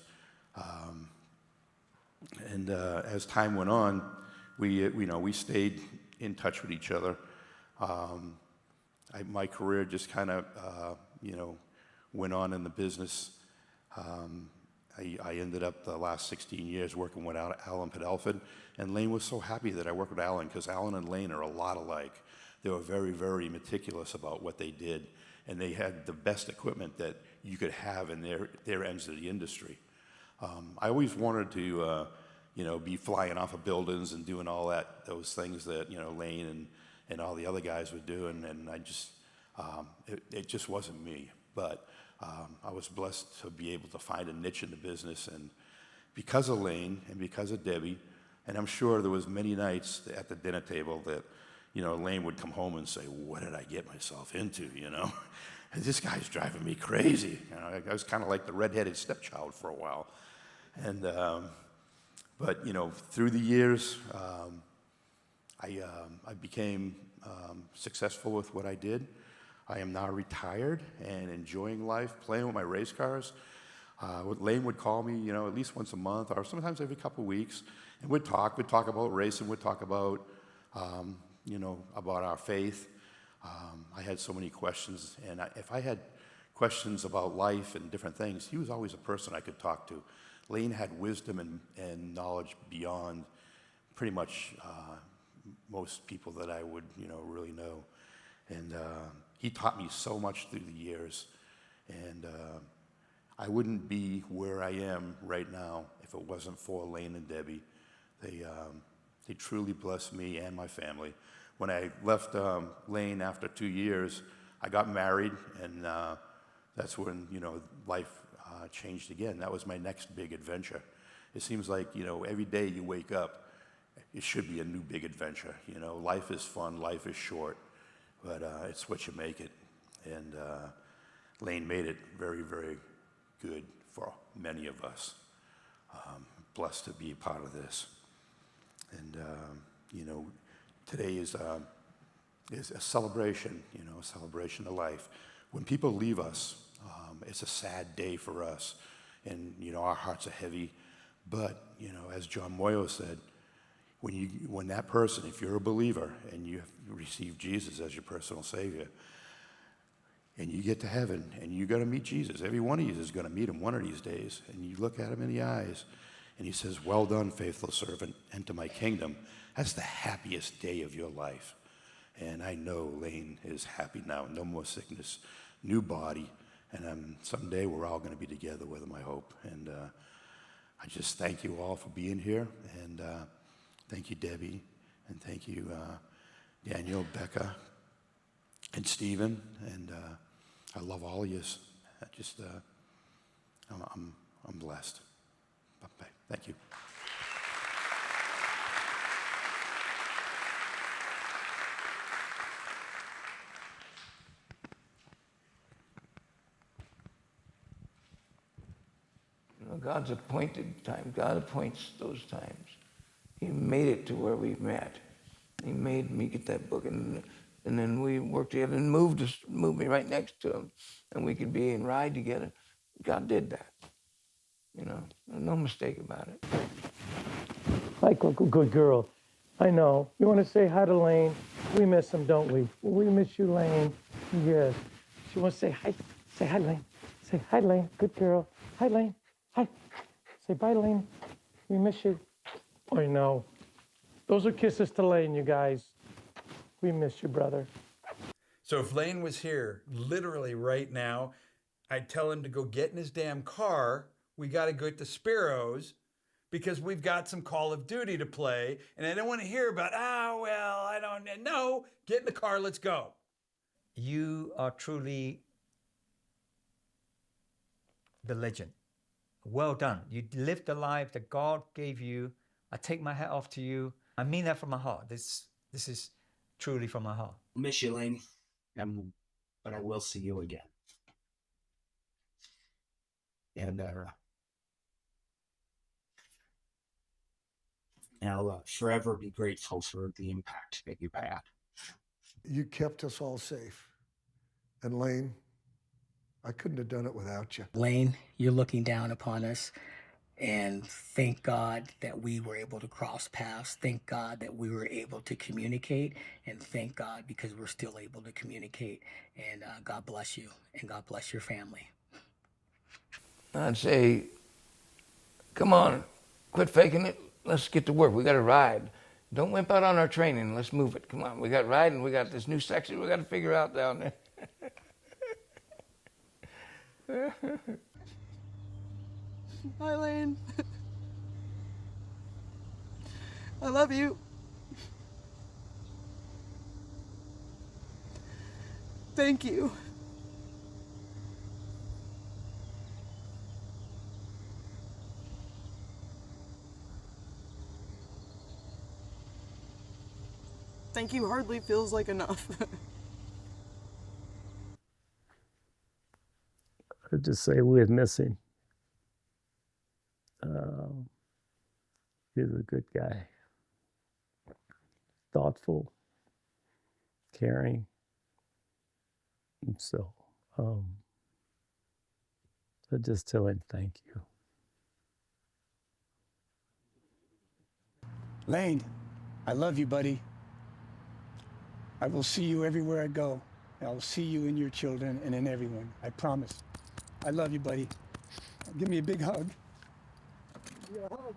And as time went on, we stayed in touch with each other. My career just kind of, went on in the business. I ended up the last 16 years working with Alan Padelford, and Lane was so happy that I worked with Alan because Alan and Lane are a lot alike. They were very, very meticulous about what they did, and they had the best equipment that you could have in their ends of the industry. I always wanted to, be flying off of buildings and doing all those things that, Lane and all the other guys were doing, and I just, it just wasn't me. But I was blessed to be able to find a niche in the business, and because of Lane and because of Debbie, and I'm sure there was many nights at the dinner table that, Lane would come home and say, what did I get myself into, This guy's driving me crazy. I was kind of like the redheaded stepchild for a while. And, but, through the years, I became successful with what I did. I am now retired and enjoying life, playing with my race cars. Lane would call me, at least once a month or sometimes every couple of weeks, and we'd talk about racing, we'd talk about, about our faith. I had so many questions, and if I had questions about life and different things, he was always a person I could talk to. Lane had wisdom and knowledge beyond pretty much most people that I would, really know. And he taught me so much through the years, and I wouldn't be where I am right now if it wasn't for Lane and Debbie. They truly blessed me and my family. When I left Lane after 2 years, I got married, and that's when, life changed again. That was my next big adventure. It seems like, every day you wake up, it should be a new big adventure. Life is fun, life is short, but it's what you make it. And Lane made it very, very good for many of us. Blessed to be a part of this. And, today is a celebration, a celebration of life. When people leave us, it's a sad day for us, and our hearts are heavy. But as John Moyle said, when that person, if you're a believer and you receive Jesus as your personal Savior, and you get to heaven and you're going to meet Jesus, every one of you is going to meet him one of these days, and you look at him in the eyes, and he says, "Well done, faithful servant, enter my kingdom." That's the happiest day of your life. And I know Lane is happy now. No more sickness, new body. And someday we're all going to be together with him, I hope. And I just thank you all for being here. And thank you, Debbie. And thank you, Daniel, Becca, and Stephen. And I love all of you. I'm blessed. Bye. Thank you. God's appointed time. God appoints those times. He made it to where we've met. He made me get that book, and then we worked together and moved me right next to him, and we could be and ride together. God did that. No mistake about it. Michael, good girl. I know. You want to say hi to Lane? We miss him, don't we? We miss you, Lane. Yes. She wants to say hi. Say hi, Lane. Say hi, Lane. Good girl. Hi, Lane. Hi. Say bye, Lane. We miss you. I know. Those are kisses to Lane, you guys. We miss you, brother. So if Lane was here, literally right now, I'd tell him to go get in his damn car. We got to go to Sparrow's because we've got some Call of Duty to play. And I don't want to hear about, I don't know. Get in the car, let's go. you are truly the legend. Well done. You lived the life that God gave you. I take my hat off to you. I mean that from my heart. This is truly from my heart. Miss you, Lane, but I will see you again. And I'll forever be grateful for the impact that you've had. You kept us all safe. And Lane, I couldn't have done it without you. Lane, you're looking down upon us, and thank God that we were able to cross paths. Thank God that we were able to communicate, and thank God because we're still able to communicate. And God bless you, and God bless your family. I'd say, come on, quit faking it. Let's get to work. We got to ride. Don't wimp out on our training. Let's move it. Come on. We got riding. We got this new section we got to figure out down there. Bye, Lane. I love you. Thank you. Thank you hardly feels like enough. I'd just say we're missing. He's a good guy. Thoughtful, caring. And so I just tell him thank you. Lane, I love you, buddy. I will see you everywhere I go. I will see you in your children and in everyone. I promise. I love you, buddy. Give me a big hug. Give me a hug.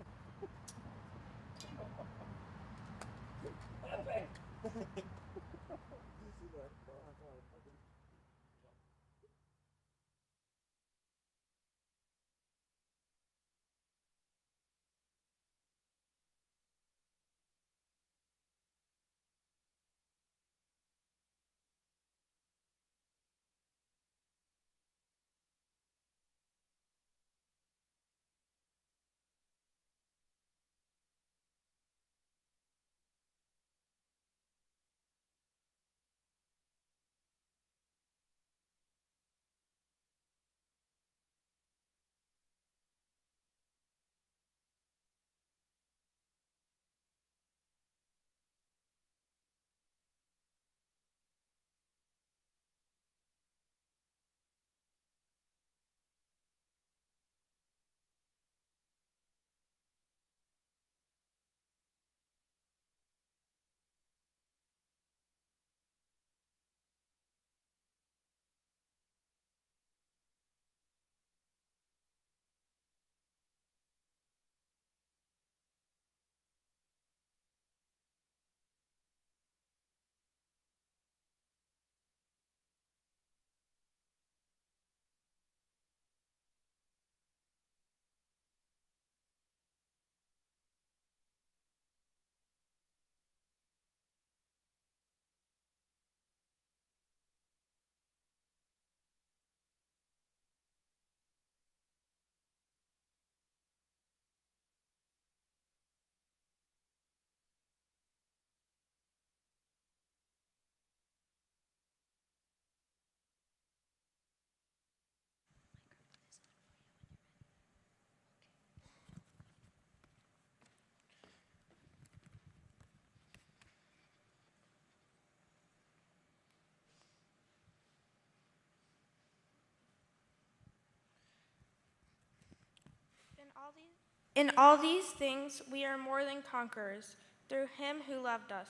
In all these things we are more than conquerors, through him who loved us.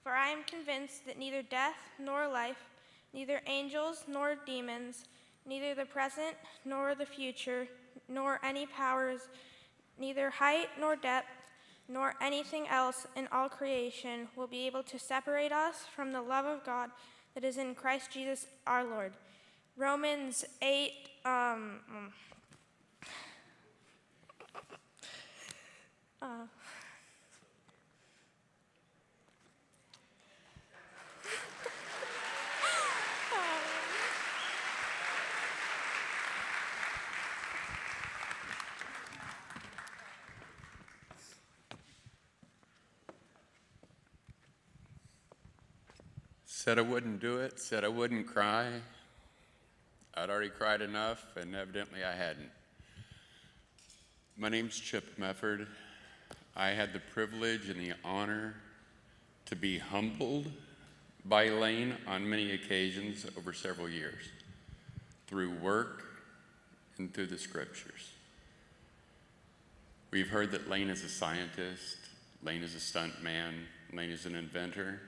For I am convinced that neither death nor life, neither angels nor demons, neither the present nor the future, nor any powers, neither height nor depth, nor anything else in all creation will be able to separate us from the love of God that is in Christ Jesus our Lord. Romans 8, Said I wouldn't do it, said I wouldn't cry. I'd already cried enough, and evidently I hadn't. My name's Chip Mefford. I had the privilege and the honor to be humbled by Lane on many occasions over several years, through work and through the scriptures. We've heard that Lane is a scientist, Lane is a stunt man, Lane is an inventor.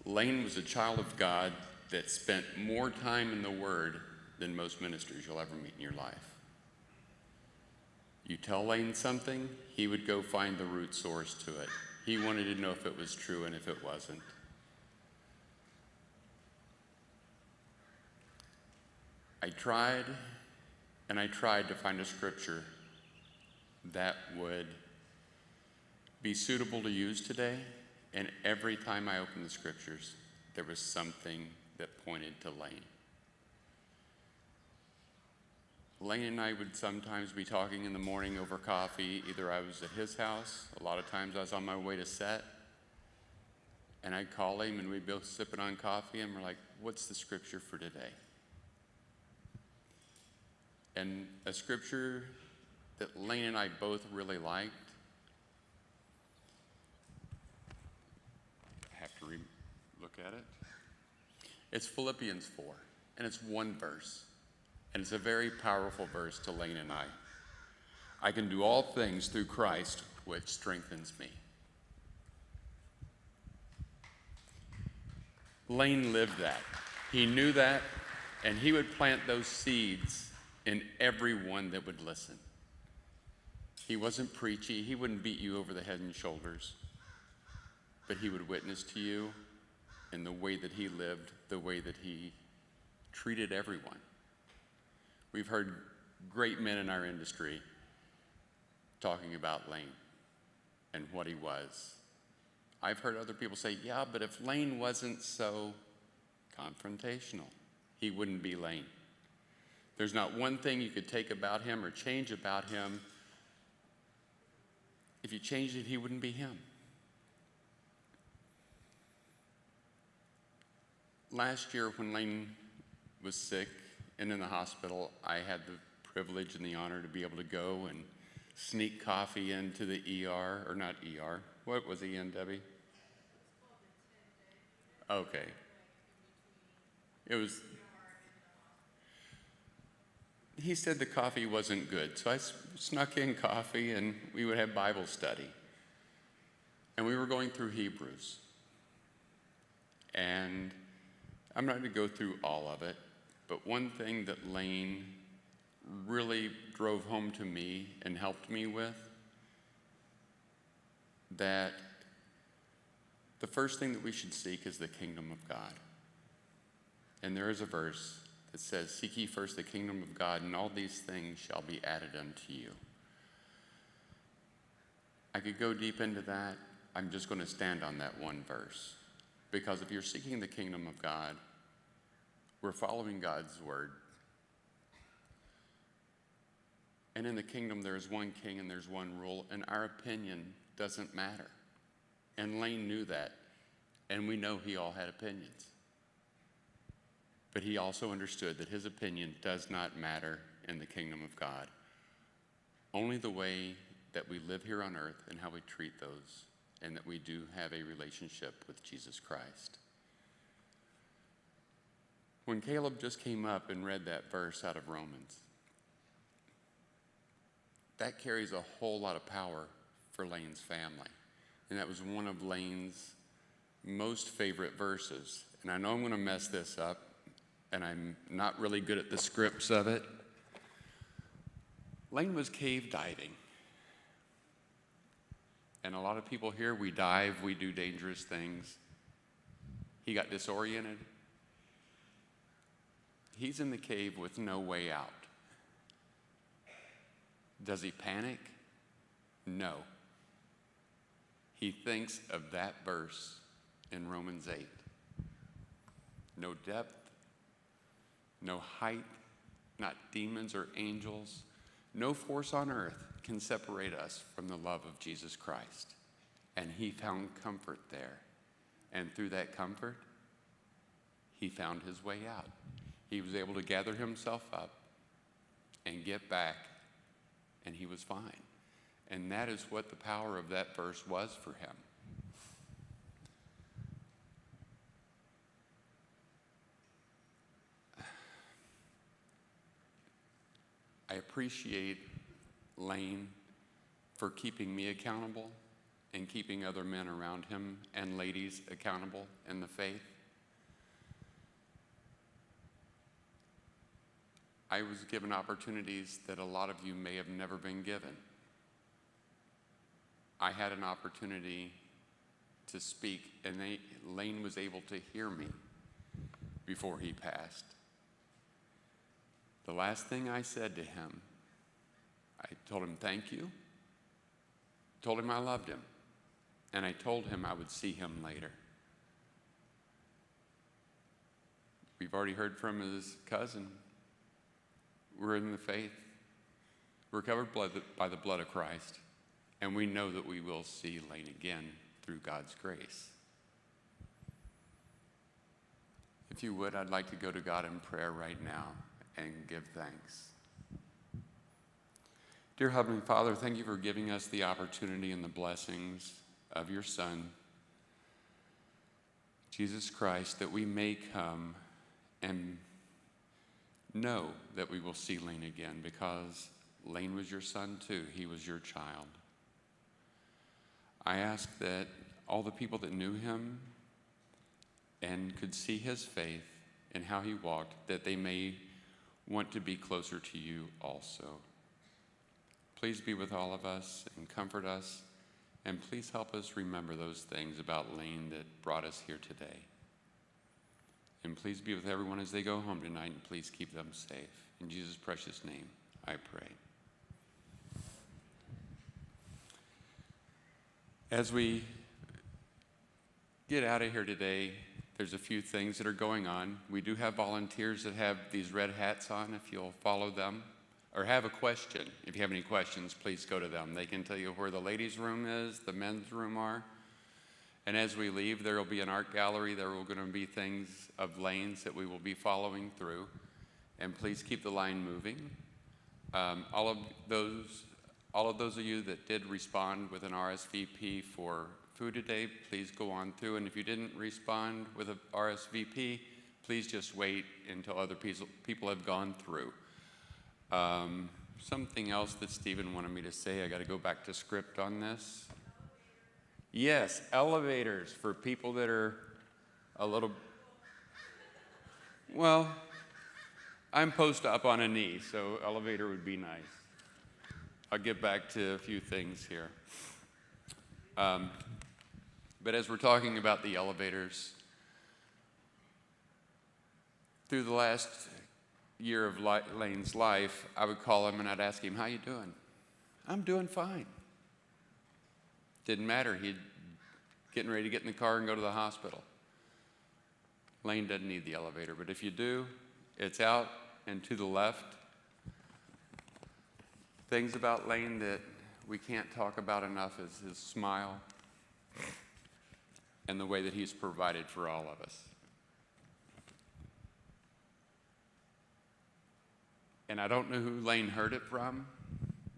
Lane was a child of God that spent more time in the Word than most ministers you'll ever meet in your life. You tell Lane something, he would go find the root source to it. He wanted to know if it was true and if it wasn't. I tried and I tried to find a scripture that would be suitable to use today, and every time I opened the scriptures, there was something that pointed to Lane. Lane and I would sometimes be talking in the morning over coffee. Either I was at his house, a lot of times I was on my way to set, and I'd call him and we'd both sipping on coffee and we're like, what's the scripture for today? And a scripture that Lane and I both really liked, I have to look at it. It's Philippians 4, and it's one verse. And it's a very powerful verse to Lane and I. I can do all things through Christ, which strengthens me. Lane lived that. He knew that, and he would plant those seeds in everyone that would listen. He wasn't preachy. He wouldn't beat you over the head and shoulders, but he would witness to you in the way that he lived, the way that he treated everyone. We've heard great men in our industry talking about Lane and what he was. I've heard other people say, yeah, but if Lane wasn't so confrontational, he wouldn't be Lane. There's not one thing you could take about him or change about him. If you changed it, he wouldn't be him. Last year when Lane was sick and in the hospital, I had the privilege and the honor to be able to go and sneak coffee into the ER, or not ER. What was he in, Debbie? Okay. It was, he said the coffee wasn't good, so I snuck in coffee and we would have Bible study. And we were going through Hebrews. And I'm not going to go through all of it, but one thing that Lane really drove home to me and helped me with, that the first thing that we should seek is the kingdom of God. And there is a verse that says, seek ye first the kingdom of God, and all these things shall be added unto you. I could go deep into that. I'm just going to stand on that one verse. Because if you're seeking the kingdom of God, we're following God's word. And in the kingdom, there's one king and there's one rule, and our opinion doesn't matter. And Lane knew that, and we know he all had opinions. But he also understood that his opinion does not matter in the kingdom of God. Only the way that we live here on earth and how we treat those, and that we do have a relationship with Jesus Christ. When Caleb just came up and read that verse out of Romans, that carries a whole lot of power for Lane's family. And that was one of Lane's most favorite verses. And I know I'm going to mess this up, and I'm not really good at the scripts of it. Lane was cave diving. And a lot of people here, we dive, we do dangerous things. He got disoriented. He's in the cave with no way out. Does he panic? No. He thinks of that verse in Romans 8. No depth, no height, not demons or angels, no force on earth can separate us from the love of Jesus Christ. And he found comfort there. And through that comfort, he found his way out. He was able to gather himself up and get back, and he was fine. And that is what the power of that verse was for him. I appreciate Lane for keeping me accountable and keeping other men around him and ladies accountable in the faith. I was given opportunities that a lot of you may have never been given. I had an opportunity to speak, and Lane was able to hear me before he passed. The last thing I said to him, I told him thank you, told him I loved him, and I told him I would see him later. We've already heard from his cousin. We're in the faith. We're covered by the blood of Christ, and we know that we will see Lane again through God's grace. If you would, I'd like to go to God in prayer right now and give thanks. Dear Heavenly Father, thank you for giving us the opportunity and the blessings of your Son, Jesus Christ, that we may come and know that we will see Lane again, because Lane was your son too. He was your child. I ask that all the people that knew him and could see his faith and how he walked, that they may want to be closer to you also. Please be with all of us and comfort us, and please help us remember those things about Lane that brought us here today. And please be with everyone as they go home tonight, and please keep them safe. In Jesus' precious name, I pray. As we get out of here today, there's a few things that are going on. We do have volunteers that have these red hats on, if you'll follow them. Or have a question. If you have any questions, please go to them. They can tell you where the ladies' room is, the men's room are. And as we leave, there will be an art gallery. There are going to be things of lanes that we will be following through. And please keep the line moving. All of those of you that did respond with an RSVP for food today, please go on through. And if you didn't respond with an RSVP, please just wait until other people have gone through. Something else that Stephen wanted me to say, I got to go back to script on this. Yes, elevators for people that are a little, well, I'm posted up on a knee, so elevator would be nice. I'll get back to a few things here. But as we're talking about the elevators, through the last year of Lane's life, I would call him and I'd ask him, how you doing? I'm doing fine. Didn't matter. He'd getting ready to get in the car and go to the hospital. Lane doesn't need the elevator, but if you do, it's out and to the left. Things about Lane that we can't talk about enough is his smile and the way that he's provided for all of us. And I don't know who Lane heard it from,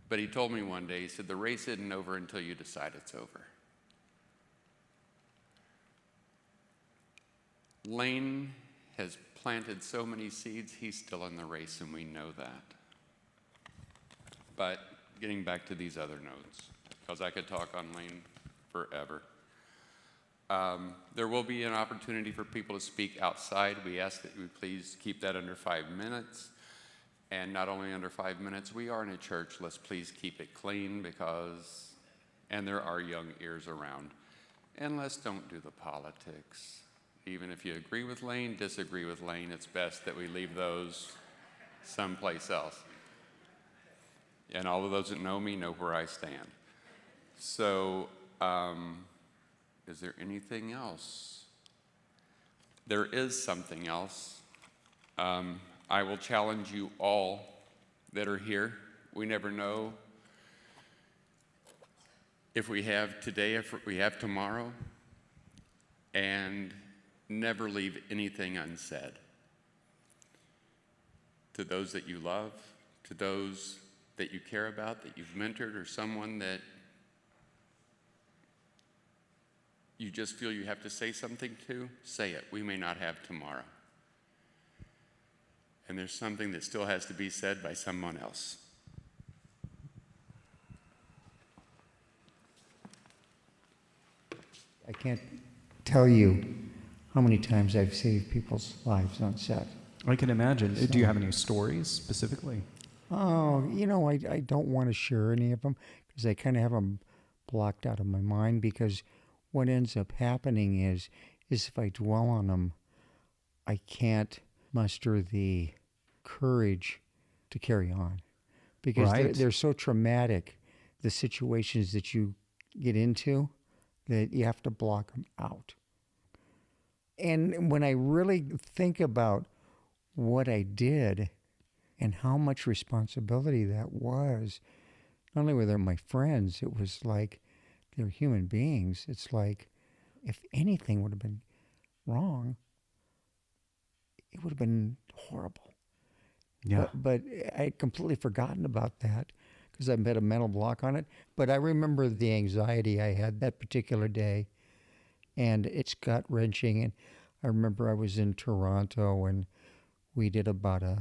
but he told me one day, he said, the race isn't over until you decide it's over. Lane has planted so many seeds, he's still in the race, and we know that. But getting back to these other notes, because I could talk on Lane forever. There will be an opportunity for people to speak outside. We ask that you please keep that under 5 minutes. And not only under 5 minutes, we are in a church. Let's please keep it clean and there are young ears around. And let's don't do the politics. Even if you agree with Lane, disagree with Lane, it's best that we leave those someplace else. And all of those that know me know where I stand. So, is there anything else? There is something else. I will challenge you all that are here. We never know if we have today, if we have tomorrow. And never leave anything unsaid. To those that you love, to those that you care about, that you've mentored, or someone that you just feel you have to say something to, say it. We may not have tomorrow. And there's something that still has to be said by someone else. I can't tell you how many times I've saved people's lives on set. I can imagine. So, do you have any stories specifically? Oh, you know, I don't want to share any of them because I kind of have them blocked out of my mind, because what ends up happening is if I dwell on them, I can't muster the courage to carry on, because they're so traumatic, the situations that you get into, that you have to block them out. And when I really think about what I did and how much responsibility that was, not only were they my friends, it was like they're human beings. It's like if anything would have been wrong, it would have been horrible. Yeah. But I had completely forgotten about that because I've had a mental block on it. But I remember the anxiety I had that particular day, and it's gut-wrenching. And I remember I was in Toronto, and we did about I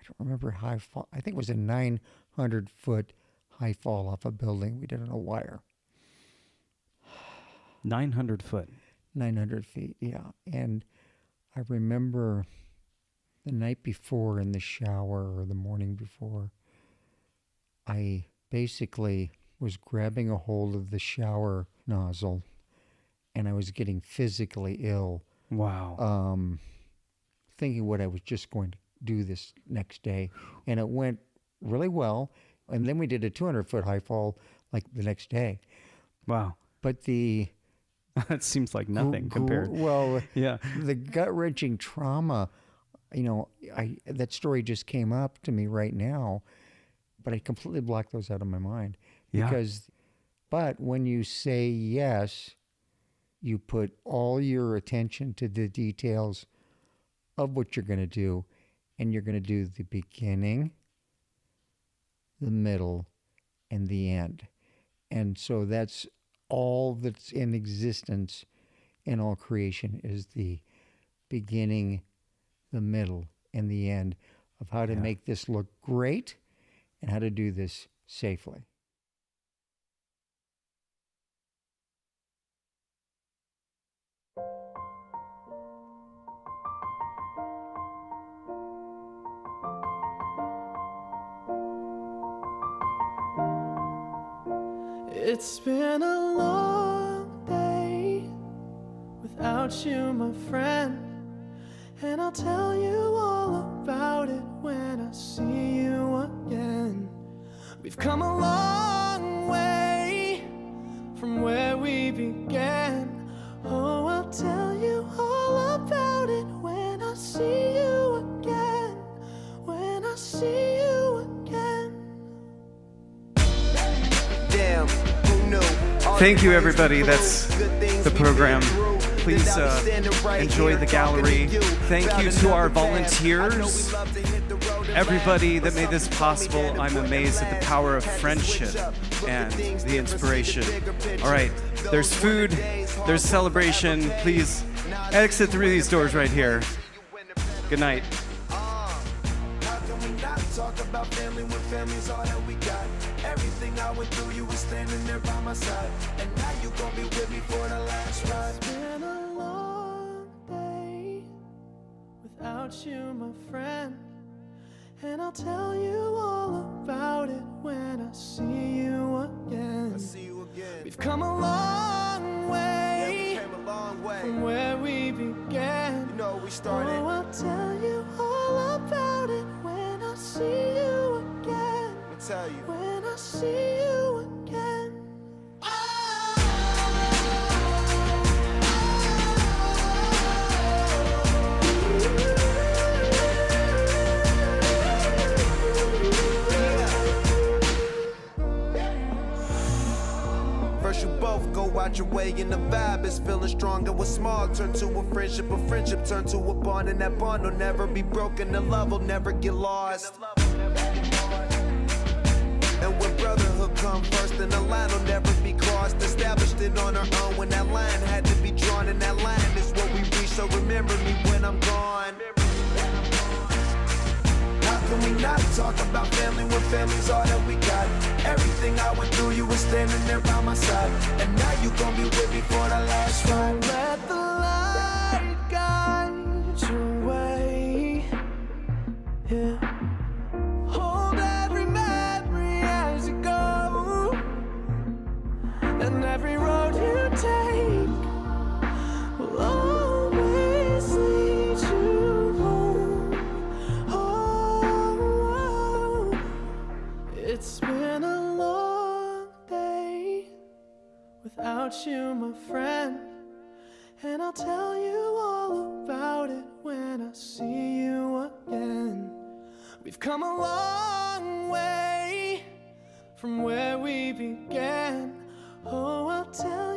don't remember high fall. I think it was a 900-foot high fall off a building. We did on a wire. 900 foot. 900 feet, yeah. And I remember the night before in the shower, or the morning before, I basically was grabbing a hold of the shower nozzle, and I was getting physically ill. Wow. Thinking what I was just going to do this next day. And it went really well. And then we did a 200-foot high fall like the next day. Wow. But that seems like nothing compared. Well, yeah. The gut-wrenching trauma, you know, that story just came up to me right now, but I completely blocked those out of my mind. Yeah. But when you say yes, you put all your attention to the details of what you're going to do, and you're going to do the beginning, the middle, and the end. And so that's all that's in existence in all creation, is the beginning, the middle, and the end of how to make this look great and how to do this safely. It's been a long day without you, my friend, and I'll tell you all about it when I see you again. We've come a long way from where we began. Oh, I'll tell you all about it when I see you again. When I see you again. Damn. Thank you, everybody. That's the program. Please enjoy the gallery. Thank you to our volunteers, everybody that made this possible. I'm amazed at the power of friendship and the inspiration. All right, there's food, there's celebration. Please exit through these doors right here. Good night. Talk about family when family's all that we got. Everything I went through, you were standing there by my side. And now you gon' be with me for the last ride. It's been a long day without you, my friend, and I'll tell you all about it when I see you again. We've come a long way, yeah, we came a long way from where we began. You know where we started. Oh, I'll tell you all about it when I see you again. Let me tell you. When I see you again. First you both go out find your way, and the vibe is feeling stronger. What's small turn to a friendship turn to a bond, and that bond will never be broken. The love will never get lost. And when brotherhood come first, then the line will never be crossed. Established it on our own when that line had to be drawn, and that line is what we reach. So remember me when I'm gone. How can we not talk about family when family's all that we got? Everything I went through, you were standing there by my side, and now you gon' be with me for the last ride. Let the light guide your way. Yeah. Hold every memory as you go, and every road you take will always lead you home. Oh, it's been a long day without you, my friend, and I'll tell you all about it when I see you again. We've come a long way from where we began. Oh, I'll tell